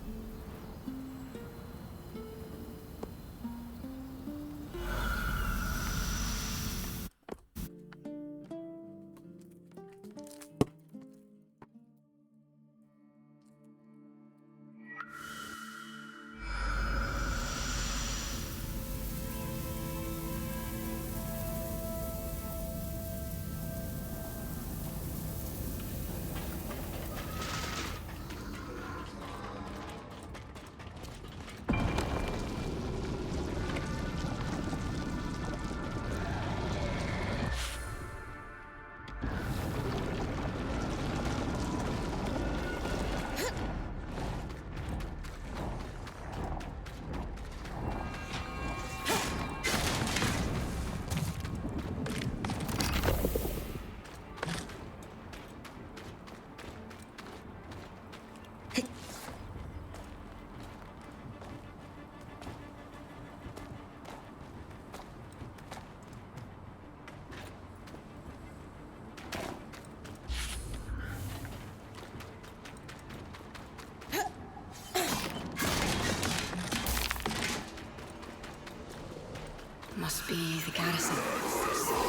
S2: Must be the garrison.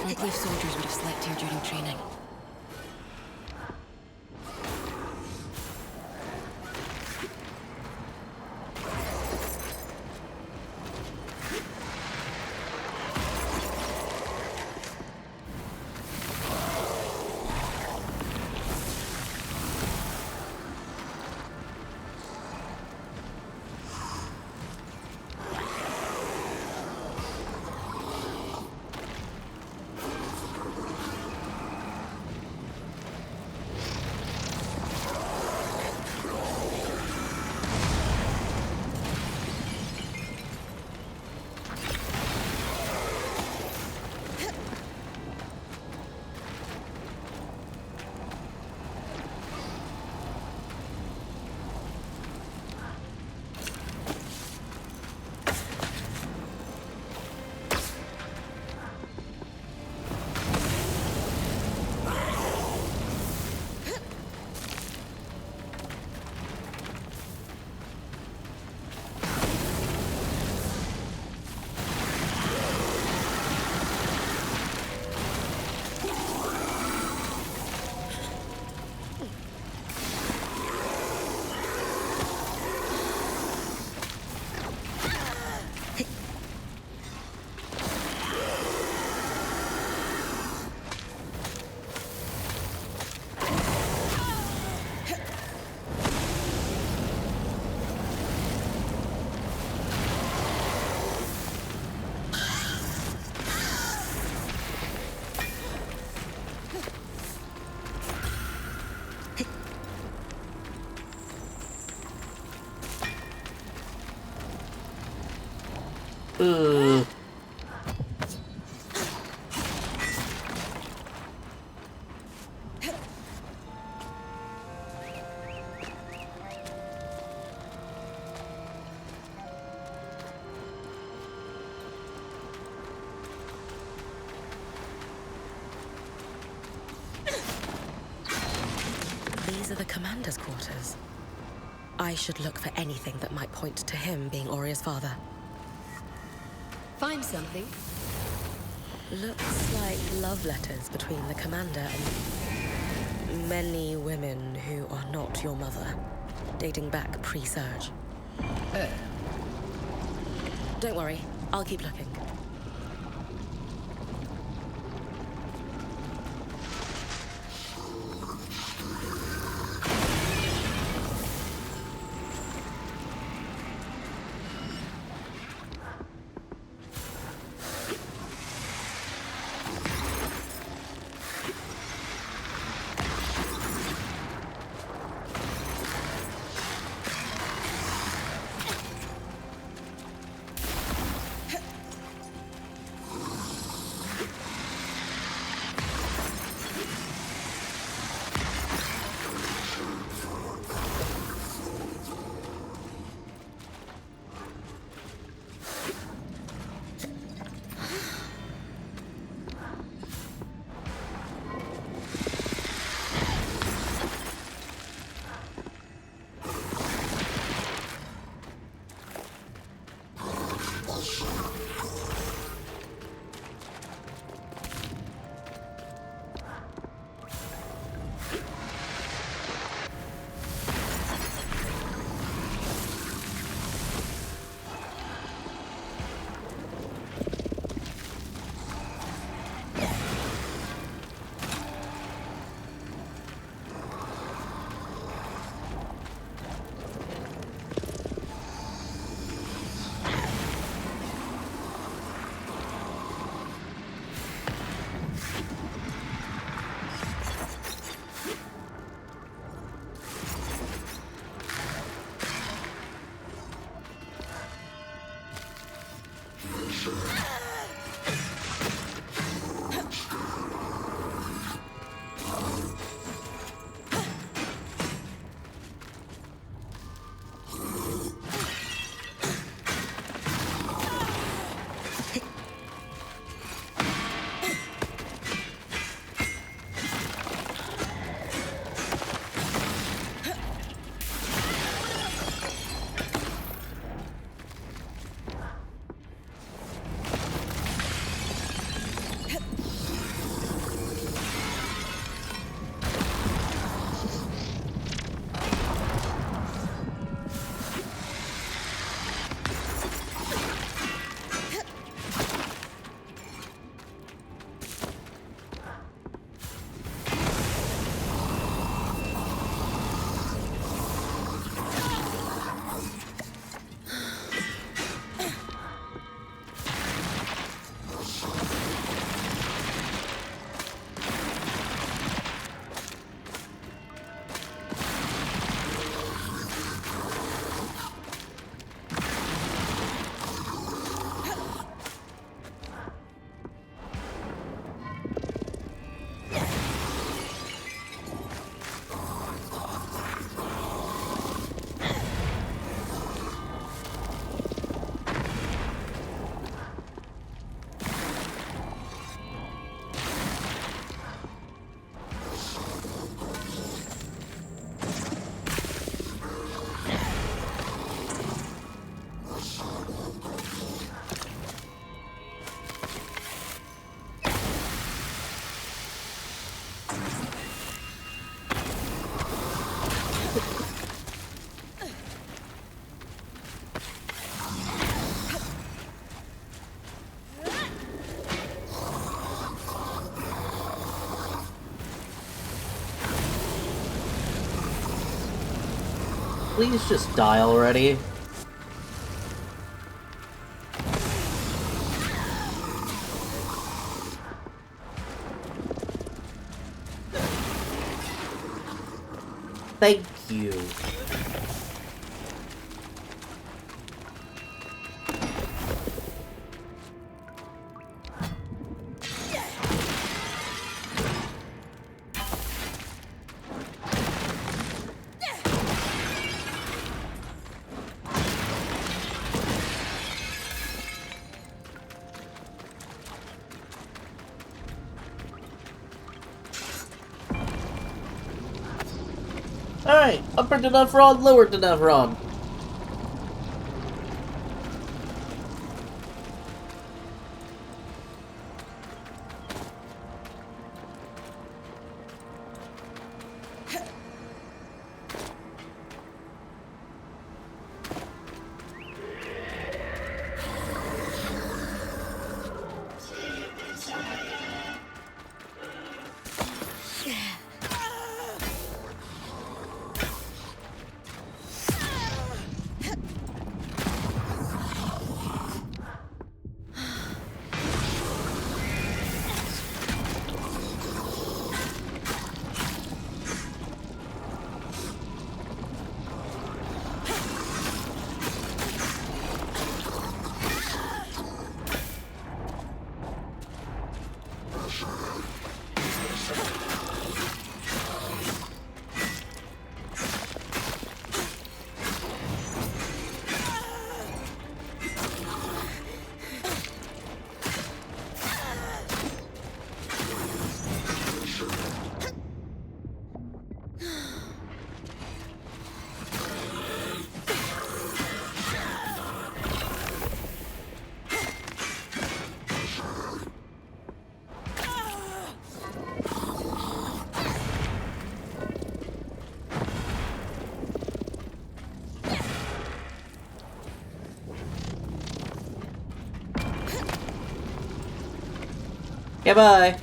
S2: Enclave soldiers would have slept here during training. These are the commander's quarters. I should look for anything that might point to him being Oria's father.
S6: Find something?
S2: Looks like love letters between the commander and many women who are not your mother, dating back pre-surge. Don't worry, I'll keep looking.
S1: Please just die already. Thank you. Alright, upper Denevron, lower Denevron. Goodbye.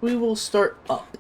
S1: We will start up.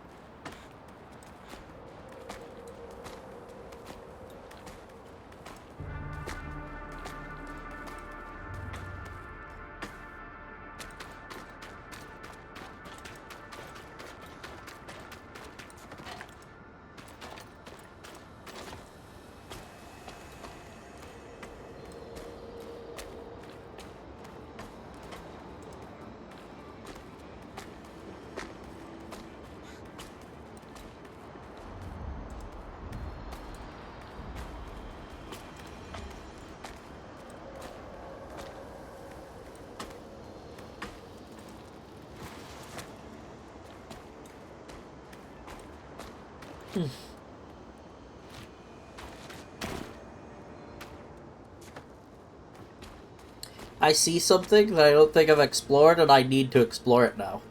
S1: I see something that I don't think I've explored, and I need to explore it now.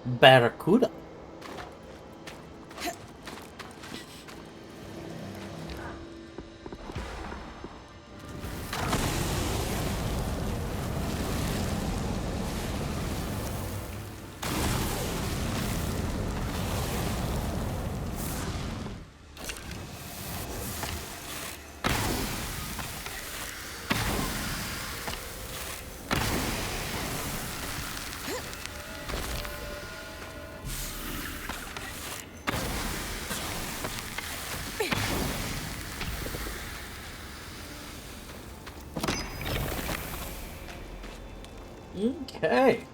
S1: Barracuda. Okay.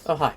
S1: Oh, hi.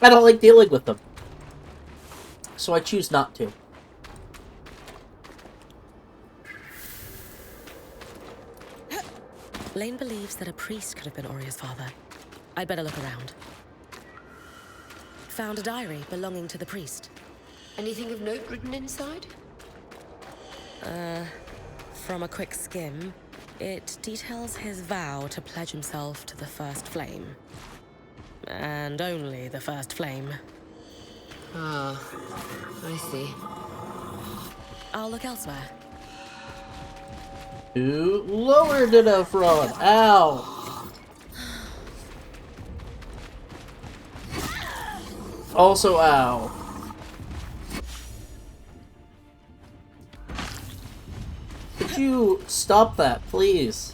S1: I don't like dealing with them. So I choose not to.
S2: Lane believes that a priest could have been Oria's father. I'd better look around. Found a diary belonging to the priest.
S6: Anything of note written inside?
S2: From a quick skim, it details his vow to pledge himself to the First Flame. And only the First Flame.
S6: Ah, I see.
S2: I'll look elsewhere.
S1: Too lower than a fraud. Ow. Also, ow. Could you stop that, please?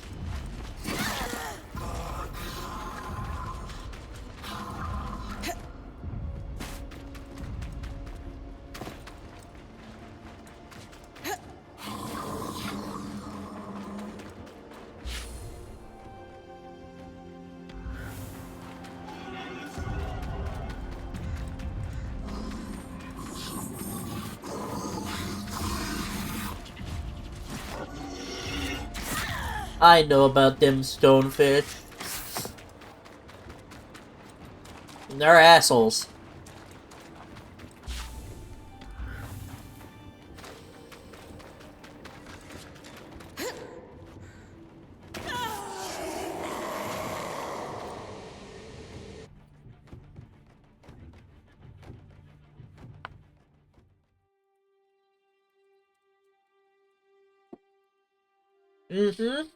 S1: I know about them stonefish. They're assholes. Mm-hmm.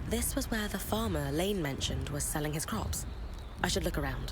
S2: This was where the farmer Lane mentioned was selling his crops. I should look around.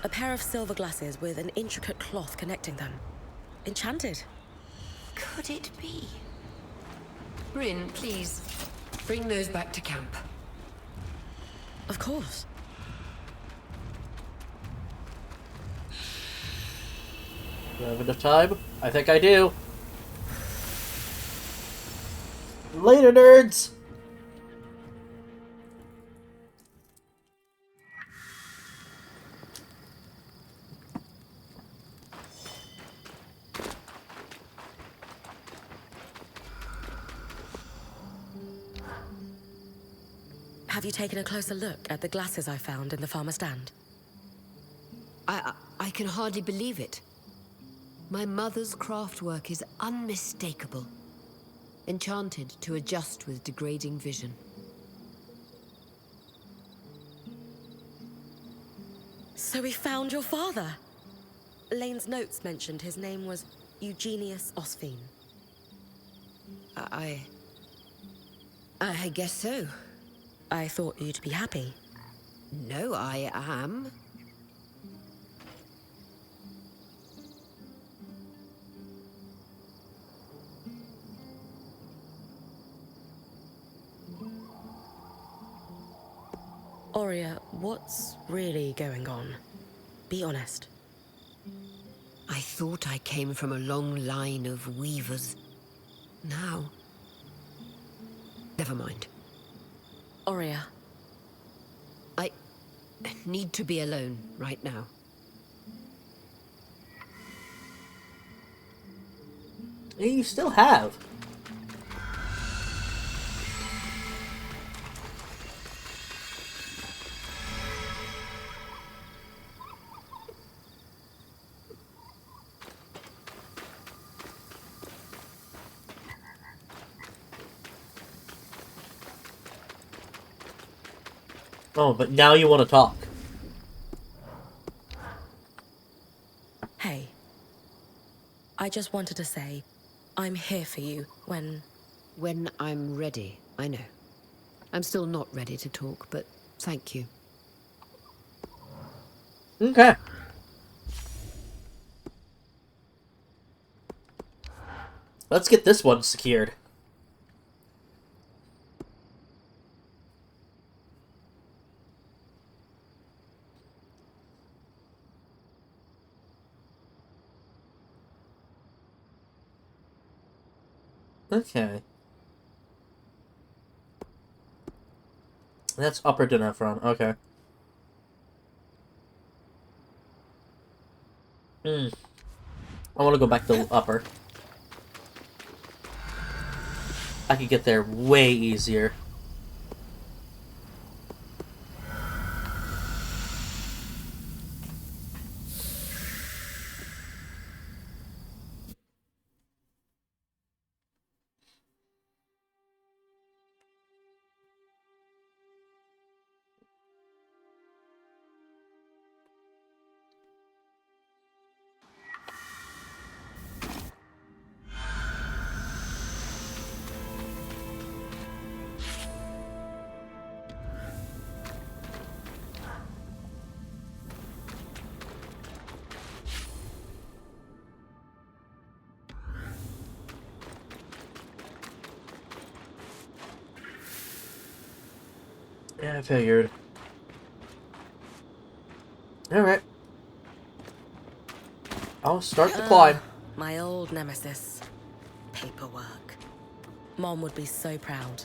S2: A pair of silver glasses with an intricate cloth connecting them. enchanted.
S11: Could it be?
S6: Bryn, please, bring those back to camp.
S2: Of course.
S1: Do I have enough time? I think I do. Later, nerds!
S2: Have you taken a closer look at the glasses I found in the farmer's stand?
S6: I can hardly believe it. My mother's craftwork is unmistakable. Enchanted to adjust with degrading vision.
S2: So we found your father. Lane's notes mentioned his name was Eugenius Osphine.
S6: I guess so.
S2: I thought you'd be happy.
S6: No, I am.
S2: Aurea, what's really going on? Be honest.
S6: I thought I came from a long line of weavers. Now... Never mind.
S2: Aurea.
S6: I need to be alone right now.
S1: You still have. Oh, but now you want to talk.
S2: Hey. I just wanted to say, I'm here for you when...
S6: When I'm ready, I know. I'm still not ready to talk, but thank you.
S1: Okay. Let's get this one secured. Okay. That's upper Denethron. Okay. I want to go back to upper. I could get there way easier. Yeah, I figured. Alright. I'll start the climb.
S2: My old nemesis. Paperwork. Mom would be so proud.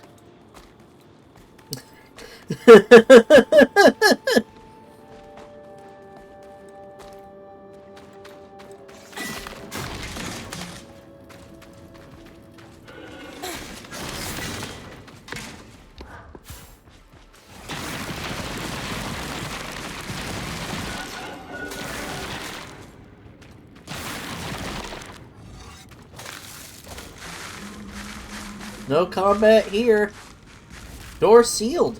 S1: No combat here. Door sealed.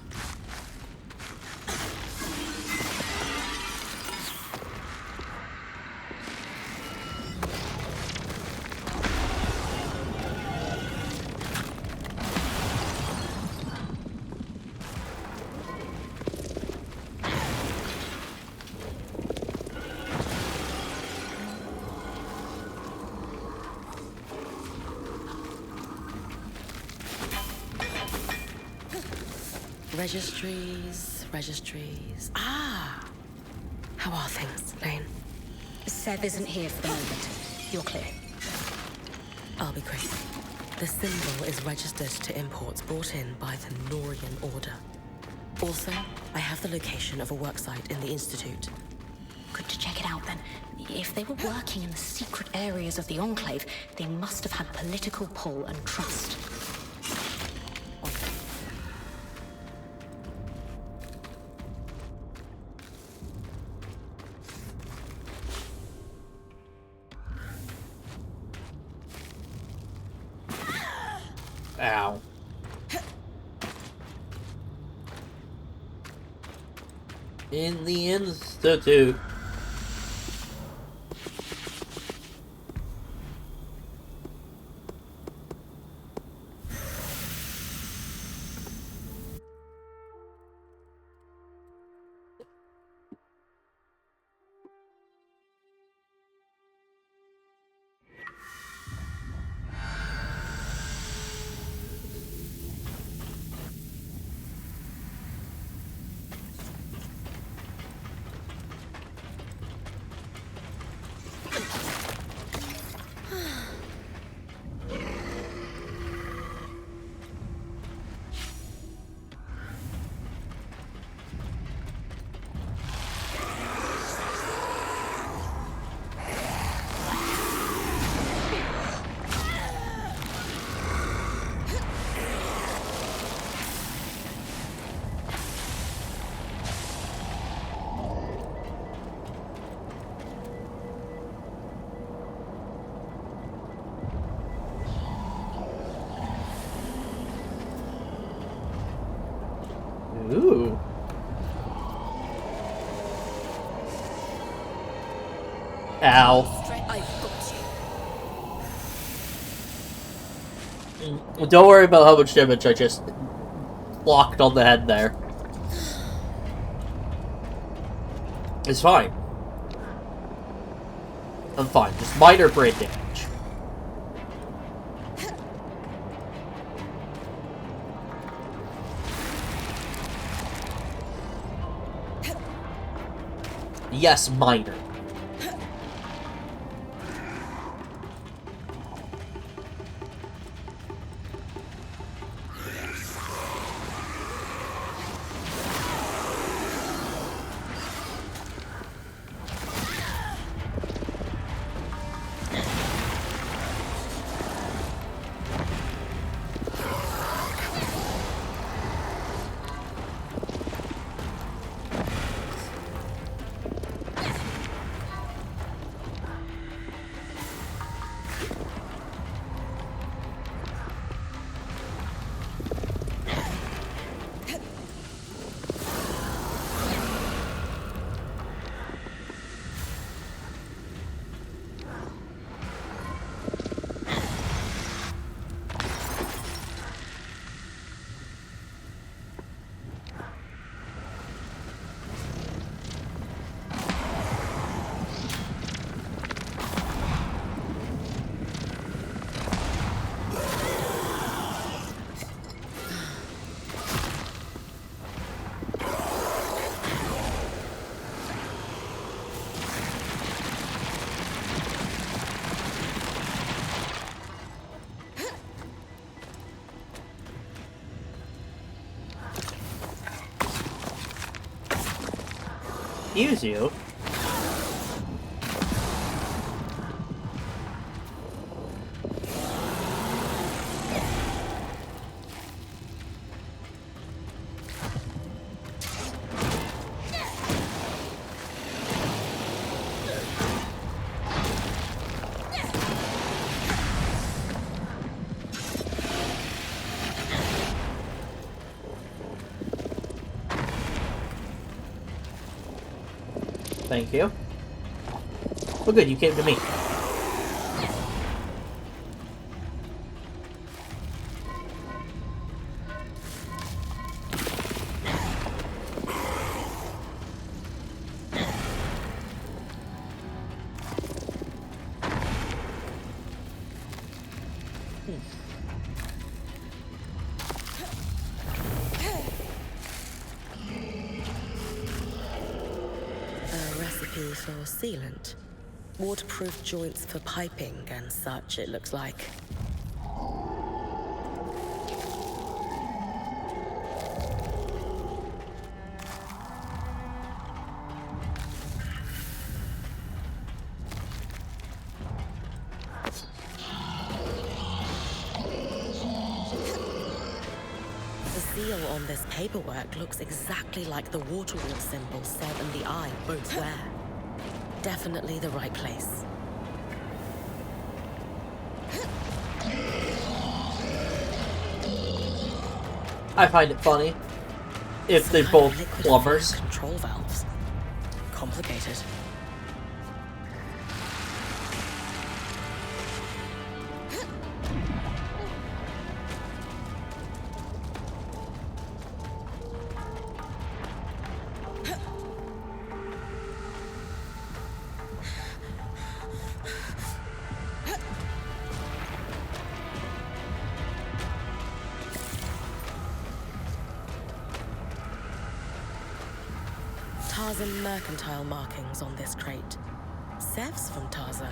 S2: Registries. Ah! How are things, Lane?
S11: Sev isn't here for the moment. You're clear.
S2: I'll be quick. The symbol is registered to imports brought in by the Norian Order. Also, I have the location of a worksite in the Institute.
S11: Good to check it out then. If they were working in the secret areas of the Enclave, they must have had political pull and trust.
S1: Ow. In the Institute. Ooh. Ow. Don't worry about how much damage I just blocked on the head there. It's fine. I'm fine. Just minor brain damage. Yes, minor. Excuse you. Thank you. Well, good, you came to me.
S2: likely for sealant. Waterproof joints for piping and such, it looks like. The seal on this paperwork looks exactly like the water wheel symbol Seb and the Eye both wear. Definitely the right place.
S1: I find it funny if they're both plumbers.
S2: Control valves. Complicated. Tarzan mercantile markings on this crate. Sev's from Tarza.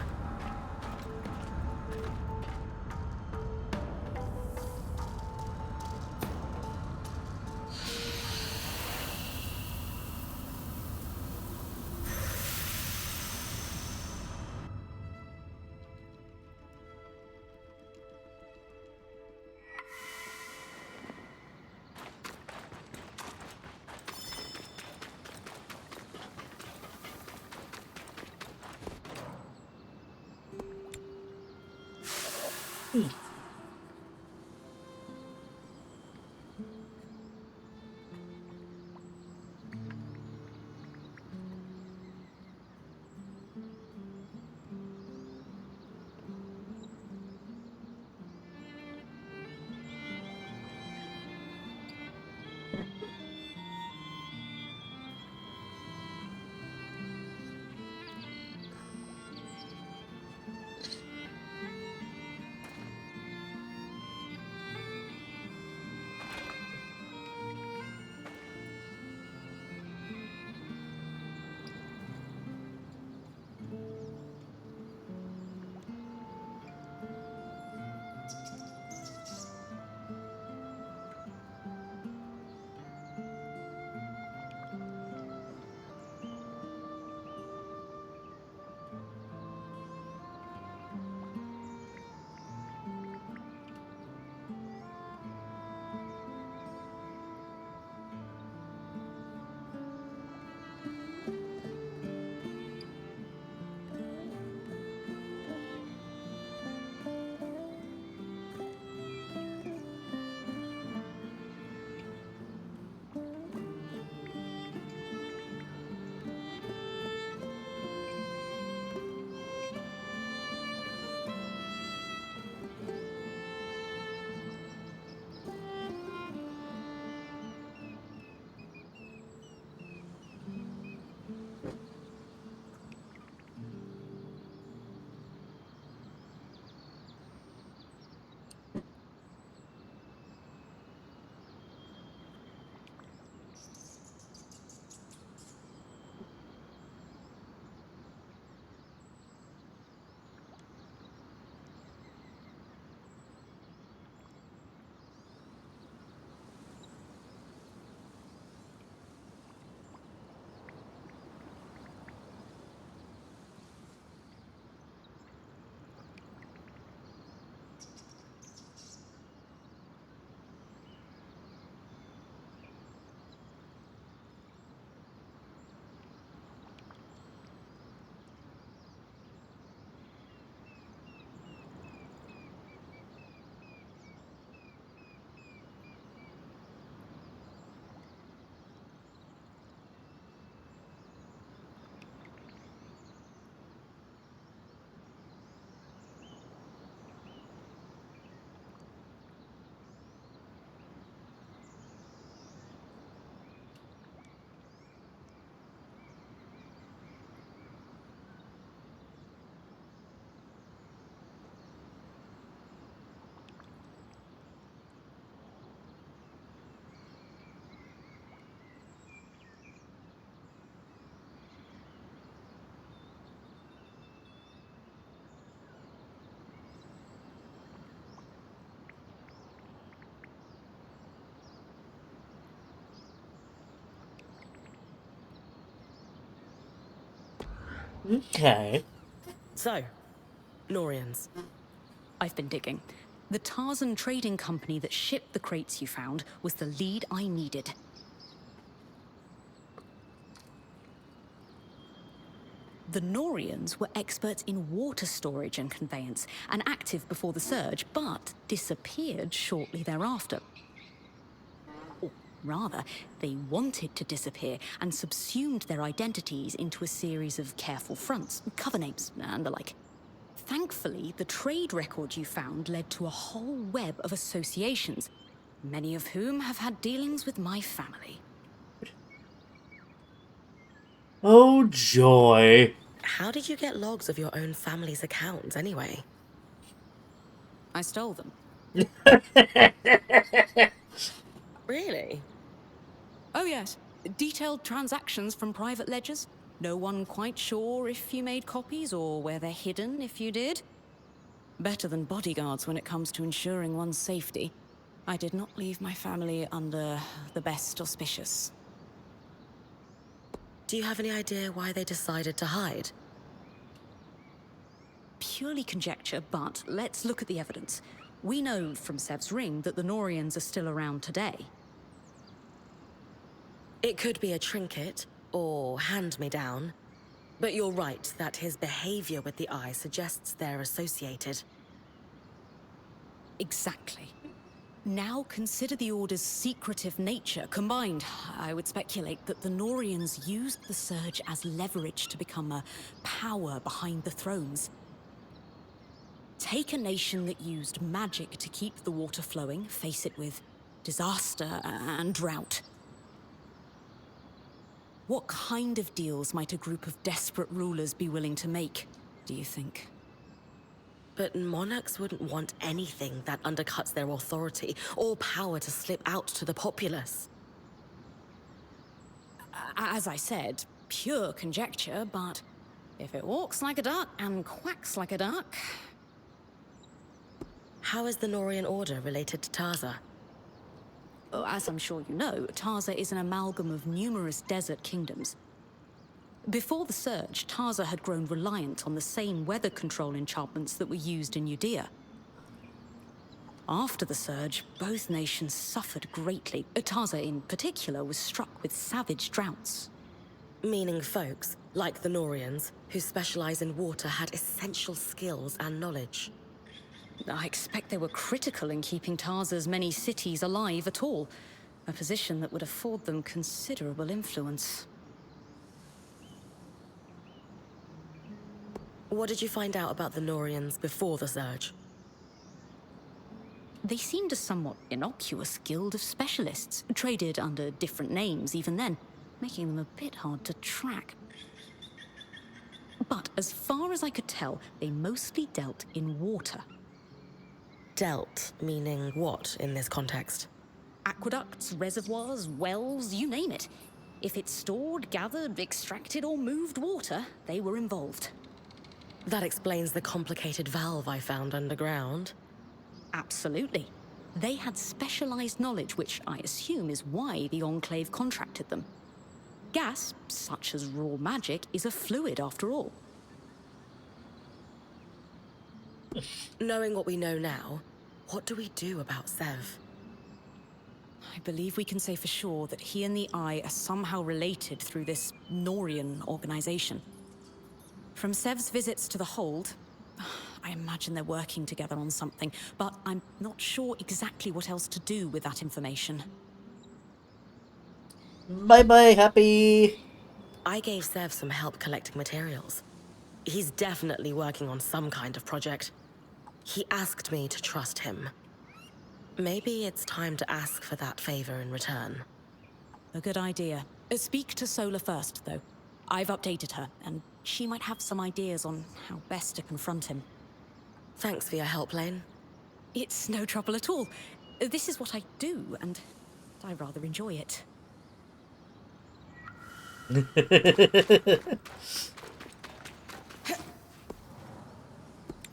S1: Okay.
S2: So, Norians.
S11: I've been digging. The Tarzan trading company that shipped the crates you found was the lead I needed. The Norians were experts in water storage and conveyance, and active before the surge, but disappeared shortly thereafter. Or rather, they wanted to disappear and subsumed their identities into a series of careful fronts, cover names, and the like. Thankfully, the trade record you found led to a whole web of associations, many of whom have had dealings with my family.
S1: Oh, joy.
S2: How did you get logs of your own family's accounts, anyway?
S11: I stole them.
S2: Really?
S11: Oh yes, detailed transactions from private ledgers. No one quite sure if you made copies or where they're hidden if you did. Better than bodyguards when it comes to ensuring one's safety. I did not leave my family under the best auspicious.
S2: Do you have any idea why they decided to hide?
S11: Purely conjecture, but let's look at the evidence. We know from Sev's ring that the Norians are still around today.
S2: It could be a trinket, or hand-me-down. But you're right that his behavior with the eye suggests they're associated.
S11: Exactly. Now consider the Order's secretive nature. Combined, I would speculate that the Norians used the Surge as leverage to become a power behind the thrones. Take a nation that used magic to keep the water flowing, face it with disaster and drought. What kind of deals might a group of desperate rulers be willing to make, do you think?
S2: But monarchs wouldn't want anything that undercuts their authority or power to slip out to the populace.
S11: As I said, pure conjecture, but if it walks like a duck and quacks like a duck...
S2: How is the Norian Order related to Tarza?
S11: As I'm sure you know, Tarza is an amalgam of numerous desert kingdoms. Before the Surge, Tarza had grown reliant on the same weather control enchantments that were used in Udea. After the Surge, both nations suffered greatly. Tarza in particular was struck with savage droughts.
S2: Meaning folks, like the Norians, who specialize in water had essential skills and knowledge.
S11: I expect they were critical in keeping Tarza's many cities alive at all, a position that would afford them considerable influence.
S2: What did you find out about the Norians before the Surge?
S11: They seemed a somewhat innocuous guild of specialists, traded under different names even then, making them a bit hard to track. But as far as I could tell, they mostly dealt in water.
S2: Dealt, meaning what in this context?
S11: Aqueducts, reservoirs, wells, you name it. If it stored, gathered, extracted, or moved water, they were involved.
S2: That explains the complicated valve I found underground.
S11: Absolutely. They had specialized knowledge, which I assume is why the Enclave contracted them. Gas, such as raw magic, is a fluid after all.
S2: Knowing what we know now, what do we do about Sev?
S11: I believe we can say for sure that he and the Eye are somehow related through this Norian organization. From Sev's visits to the Hold, I imagine they're working together on something, but I'm not sure exactly what else to do with that information.
S1: Bye-bye, Happy!
S2: I gave Sev some help collecting materials. He's definitely working on some kind of project. He asked me to trust him. Maybe it's time to ask for that favor in return.
S11: A good idea. Speak to Sola first, though. I've updated her, and she might have some ideas on how best to confront him.
S2: Thanks for your help, Lane.
S11: It's no trouble at all. This is what I do, and I rather enjoy it.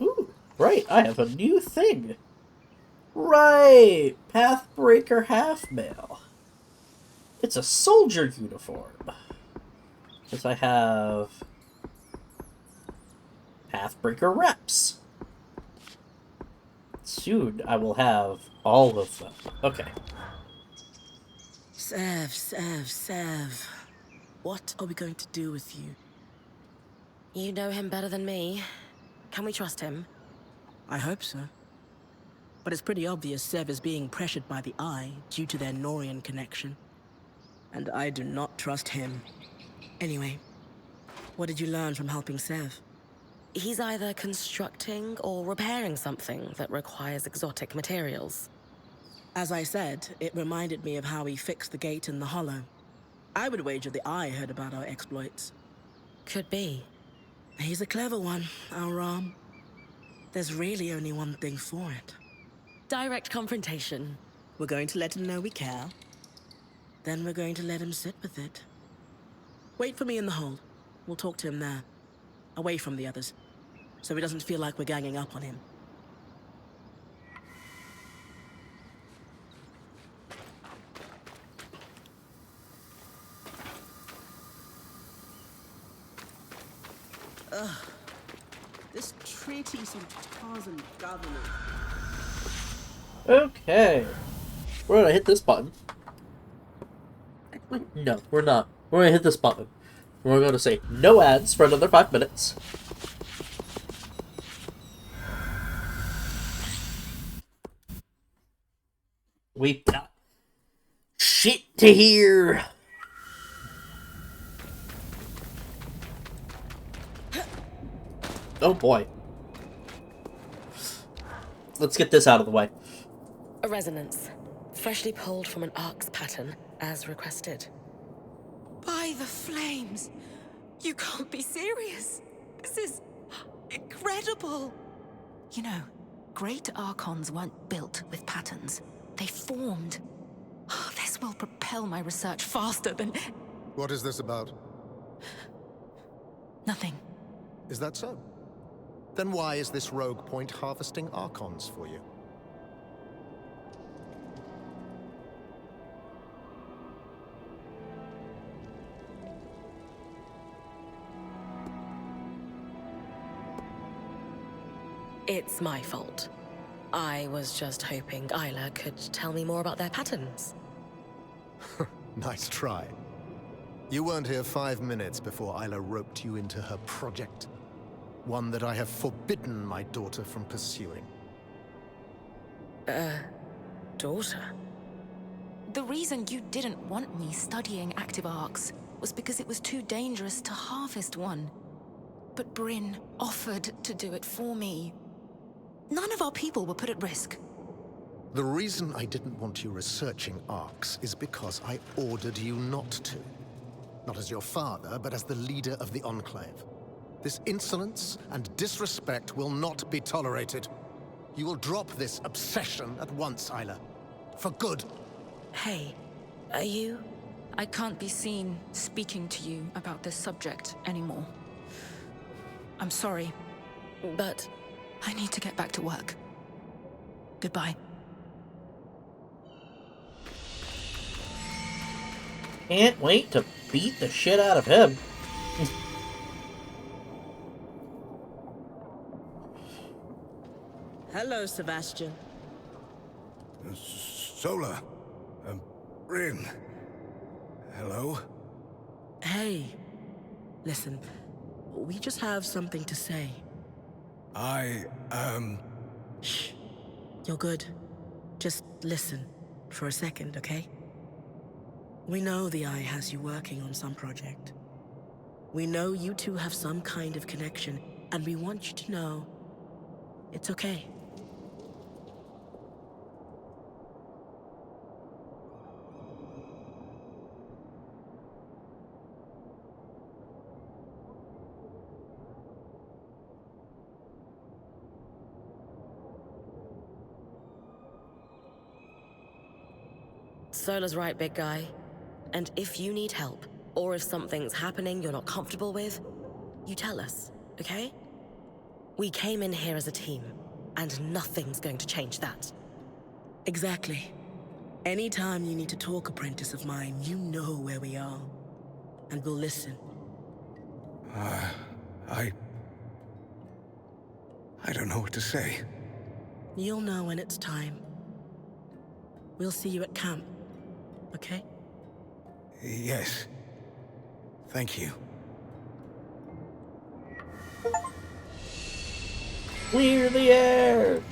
S1: Ooh, right, I have a new thing. Right, Pathbreaker half-mail. It's a soldier uniform. Because I have Pathbreaker reps. Soon I will have all of them. Okay.
S4: Sev. What are we going to do with you?
S2: You know him better than me. Can we trust him?
S4: I hope so. But it's pretty obvious Sev is being pressured by the Eye due to their Norian connection. And I do not trust him. Anyway, what did you learn from helping Sev?
S2: He's either constructing or repairing something that requires exotic materials.
S4: As I said, it reminded me of how he fixed the gate in the Hollow. I would wager the Eye heard about our exploits.
S2: Could be.
S4: He's a clever one, our Ram. There's really only one thing for it.
S2: Direct confrontation.
S4: We're going to let him know we care. Then we're going to let him sit with it. Wait for me in the hold. We'll talk to him there. Away from the others. So he doesn't feel like we're ganging up on him. Ugh. This treatise on Tarzan government.
S1: Okay. We're gonna hit this button. No, we're not. We're gonna hit this button. We're gonna say no ads for another 5 minutes. We've got shit to hear. Oh boy. Let's get this out of the way.
S2: A resonance. Freshly pulled from an Ark's pattern, as requested.
S12: By the flames! You can't be serious! This is incredible!
S9: You know, great Archons weren't built with patterns. They formed. Oh, this will propel my research faster than...
S13: What is this about?
S9: Nothing.
S13: Is that so? Then why is this rogue point harvesting Archons for you?
S2: It's my fault. I was just hoping Isla could tell me more about their patterns.
S13: Nice try. You weren't here 5 minutes before Isla roped you into her project. One that I have forbidden my daughter from pursuing.
S2: Daughter?
S9: The reason you didn't want me studying active arcs was because it was too dangerous to harvest one. But Bryn offered to do it for me. None of our people were put at risk.
S13: The reason I didn't want you researching arcs is because I ordered you not to. Not as your father, but as the leader of the Enclave. This insolence and disrespect will not be tolerated. You will drop this obsession at once, Isla. For good.
S2: Hey, are you...
S9: I can't be seen speaking to you about this subject anymore. I'm sorry.
S2: But...
S9: I need to get back to work. Goodbye.
S1: Can't wait to beat the shit out of him.
S4: Hello, Sebastian.
S8: Sola. Bryn. Hello?
S4: Hey. Listen, we just have something to say. Shh. You're good. Just listen for a second, okay? We know the Eye has you working on some project. We know you two have some kind of connection, and we want you to know it's okay.
S2: Sola's right, big guy. And if you need help, or if something's happening you're not comfortable with, you tell us, okay? We came in here as a team, and nothing's going to change that.
S4: Exactly. Anytime you need to talk, apprentice of mine, you know where we are. And we'll listen.
S8: I don't know what to say.
S12: You'll know when it's time. We'll see you at camp, okay?
S8: Yes. Thank you.
S1: Clear the air!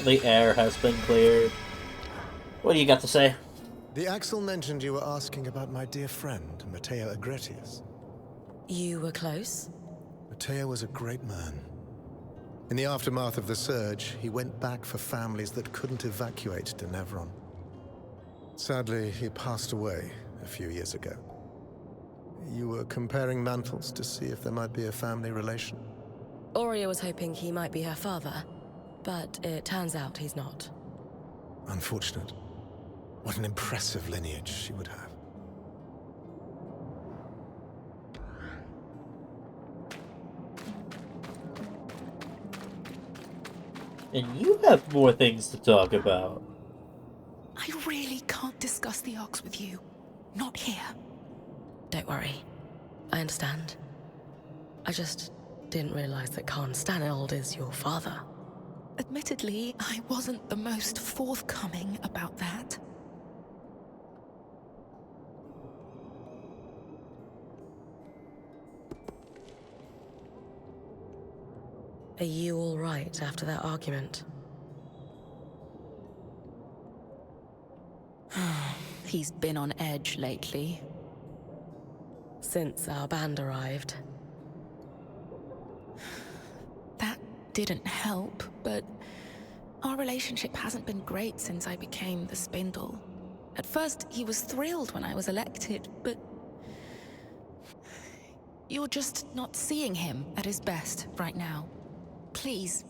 S1: The air has been cleared. What do you got to say?
S13: The Axel mentioned you were asking about my dear friend, Matteo Agretius.
S2: You were close?
S13: Matteo was a great man. In the aftermath of the surge, he went back for families that couldn't evacuate to Nevron. Sadly, he passed away a few years ago. You were comparing mantles to see if there might be a family relation?
S2: Aurea was hoping he might be her father, but it turns out he's not.
S13: Unfortunate. What an impressive lineage she would have.
S1: And you have more things to talk about.
S9: I really can't discuss the Ox with you. Not here.
S2: Don't worry. I understand. I just didn't realize that Khan Stanold is your father.
S9: Admittedly, I wasn't the most forthcoming about that.
S2: Are you all right after that argument?
S9: He's been on edge lately.
S2: Since our band arrived.
S9: That didn't help, but our relationship hasn't been great since I became the Spindle. At first, he was thrilled when I was elected, but you're just not seeing him at his best right now. Please,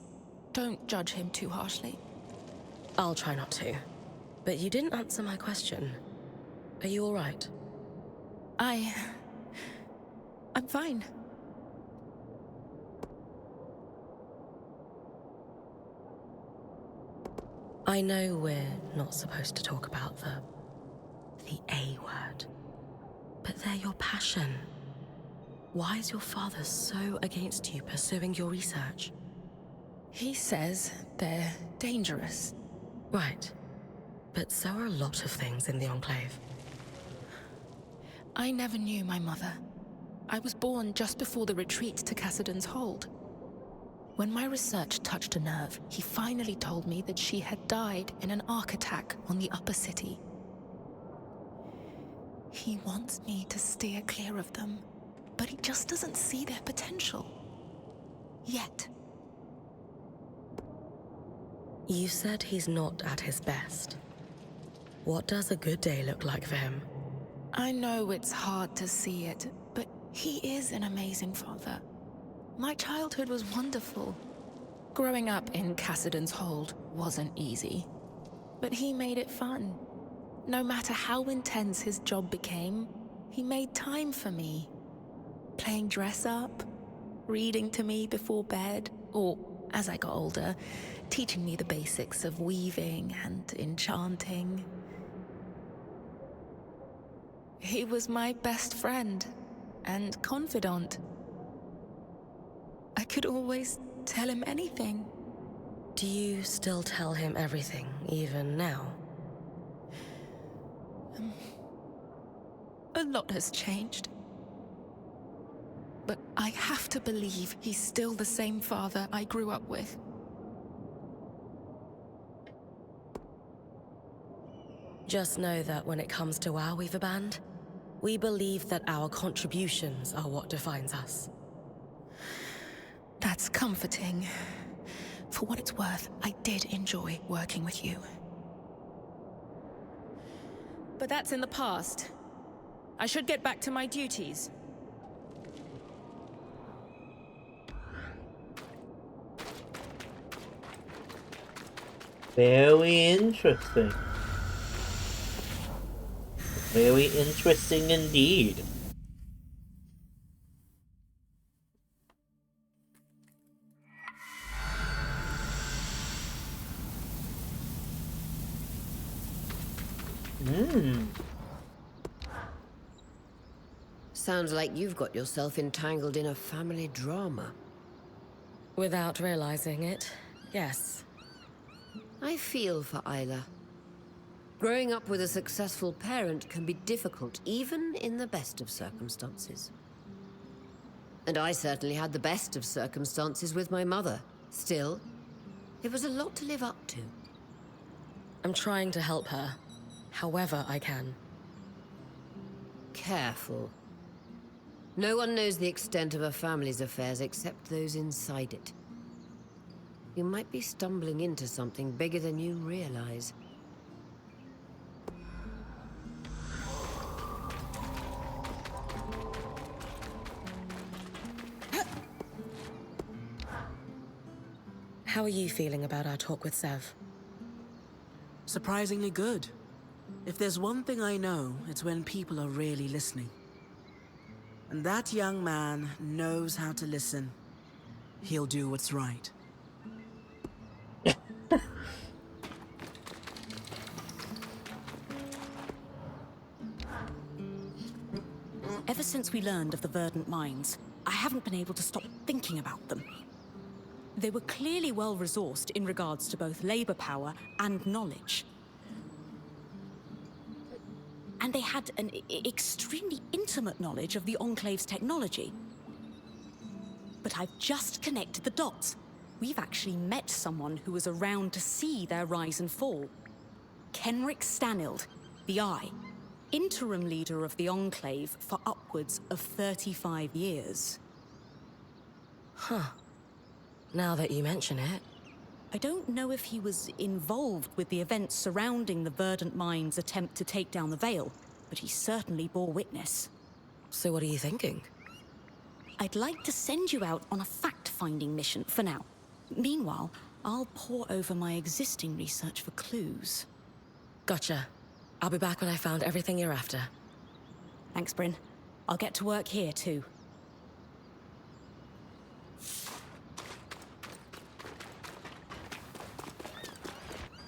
S9: don't judge him too harshly.
S2: I'll try not to. But you didn't answer my question. Are you all right?
S9: I'm fine.
S2: I know we're not supposed to talk about the A word, but they're your passion. Why is your father so against you pursuing your research?
S9: He says they're dangerous.
S2: Right. But so are a lot of things in the Enclave.
S9: I never knew my mother. I was born just before the retreat to Cassidon's Hold. When my research touched a nerve, he finally told me that she had died in an arc attack on the upper city. He wants me to steer clear of them, but he just doesn't see their potential. Yet.
S2: You said he's not at his best. What does a good day look like for him?
S9: I know it's hard to see it, but he is an amazing father. My childhood was wonderful. Growing up in Cassidon's Hold wasn't easy, but he made it fun. No matter how intense his job became, he made time for me. Playing dress-up, reading to me before bed, or, as I got older, teaching me the basics of weaving and enchanting. He was my best friend and confidant. I could always tell him anything.
S2: Do you still tell him everything, even now?
S9: A lot has changed. But I have to believe he's still the same father I grew up with.
S2: Just know that when it comes to our Weaver Band, we believe that our contributions are what defines us.
S9: That's comforting. For what it's worth, I did enjoy working with you. But that's in the past. I should get back to my duties.
S1: Very interesting. Very interesting indeed.
S6: Sounds like you've got yourself entangled in a family drama.
S2: Without realizing it, yes.
S6: I feel for Isla. Growing up with a successful parent can be difficult, even in the best of circumstances. And I certainly had the best of circumstances with my mother. Still, it was a lot to live up to.
S2: I'm trying to help her, however I can.
S6: Careful. No one knows the extent of a family's affairs except those inside it. You might be stumbling into something bigger than you realize.
S2: How are you feeling about our talk with Sev?
S12: Surprisingly good. If there's one thing I know, it's when people are really listening. And that young man knows how to listen. He'll do what's right.
S11: Ever since we learned of the Verdant Mines, I haven't been able to stop thinking about them. They were clearly well-resourced in regards to both labor power and knowledge. And they had an extremely intimate knowledge of the Enclave's technology. But I've just connected the dots. We've actually met someone who was around to see their rise and fall. Kenrick Stanild, the Eye, interim leader of the Enclave for upwards of 35 years.
S2: Huh. Now that you mention it.
S11: I don't know if he was involved with the events surrounding the Verdant Mines' attempt to take down the Veil, but he certainly bore witness.
S2: So what are you thinking?
S11: I'd like to send you out on a fact-finding mission for now. Meanwhile, I'll pore over my existing research for clues.
S2: Gotcha. I'll be back when I found everything you're after.
S11: Thanks, Bryn. I'll get to work here, too.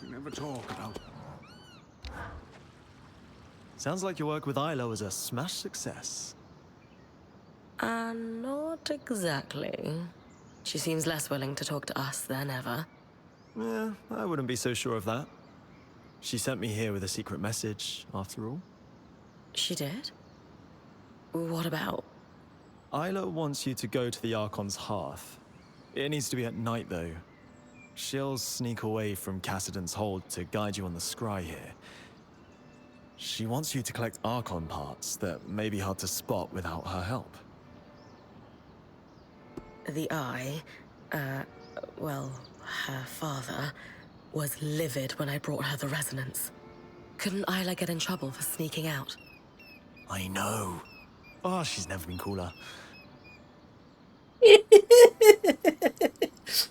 S8: You never talk about...
S3: Sounds like your work with Isla was a smash success.
S2: Not exactly. She seems less willing to talk to us than ever.
S3: Yeah, I wouldn't be so sure of that. She sent me here with a secret message, after all.
S2: She did? What about?
S3: Isla wants you to go to the Archon's Hearth. It needs to be at night, though. She'll sneak away from Cassidon's hold to guide you on the scry here. She wants you to collect Archon parts that may be hard to spot without her help.
S2: The Eye, well, her father, was livid when I brought her the resonance. Couldn't Isla get in trouble for sneaking out?
S3: I know. Oh, she's never been cooler.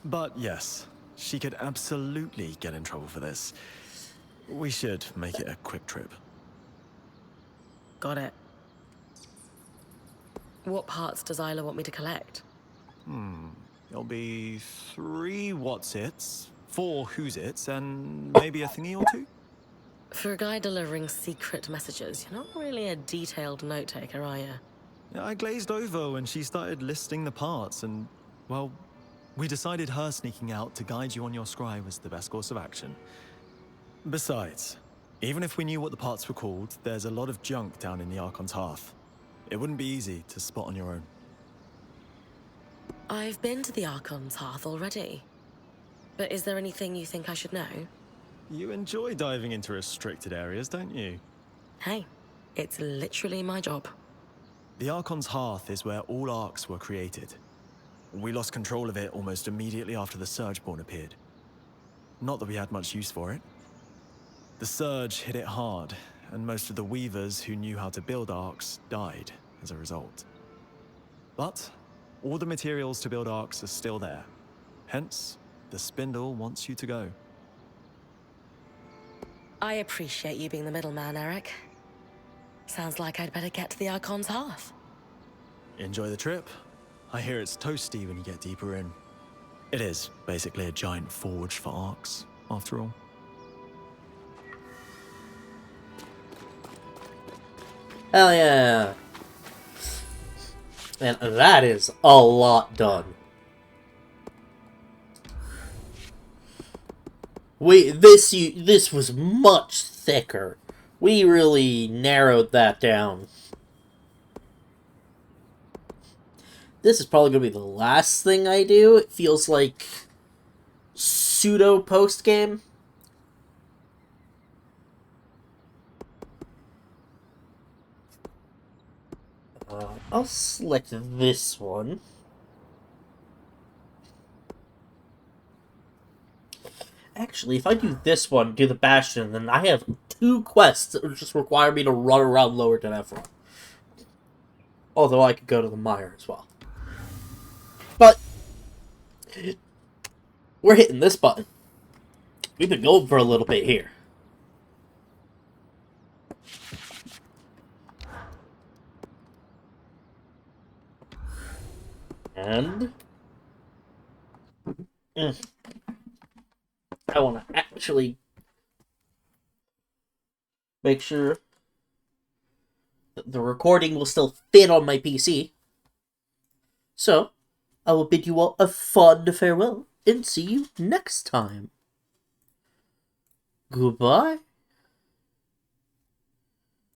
S3: But yes, she could absolutely get in trouble for this. We should make it a quick trip.
S2: Got it. What parts does Isla want me to collect?
S3: There'll be 3 what's-its, 4 who's-its, and maybe a thingy or 2?
S2: For a guy delivering secret messages, you're not really a detailed note-taker, are you?
S3: I glazed over when she started listing the parts, and, well, we decided her sneaking out to guide you on your scry was the best course of action. Besides, even if we knew what the parts were called, there's a lot of junk down in the Archon's Hearth. It wouldn't be easy to spot on your own.
S2: I've been to the Archon's Hearth already. But is there anything you think I should know?
S3: You enjoy diving into restricted areas, don't you?
S2: Hey, it's literally my job.
S3: The Archon's Hearth is where all Arcs were created. We lost control of it almost immediately after the Surgeborn appeared. Not that we had much use for it. The Surge hit it hard, and most of the Weavers who knew how to build Arcs died as a result. But all the materials to build Arcs are still there. Hence, the Spindle wants you to go.
S2: I appreciate you being the middleman, Eric. Sounds like I'd better get to the Archon's Hearth.
S3: Enjoy the trip. I hear it's toasty when you get deeper in. It is basically a giant forge for Arcs, after all.
S1: Hell yeah. And that is a lot done. This was much thicker. We really narrowed that down. This is probably going to be the last thing I do. It feels like pseudo post-game. I'll select this one. Actually, if I do this one, do the Bastion, then I have 2 quests that would just require me to run around Lower Denevra. Although I could go to the Mire as well. But we're hitting this button. We've been going for a little bit here. And I want to actually make sure that the recording will still fit on my PC. So, I will bid you all a fond farewell and see you next time. Goodbye.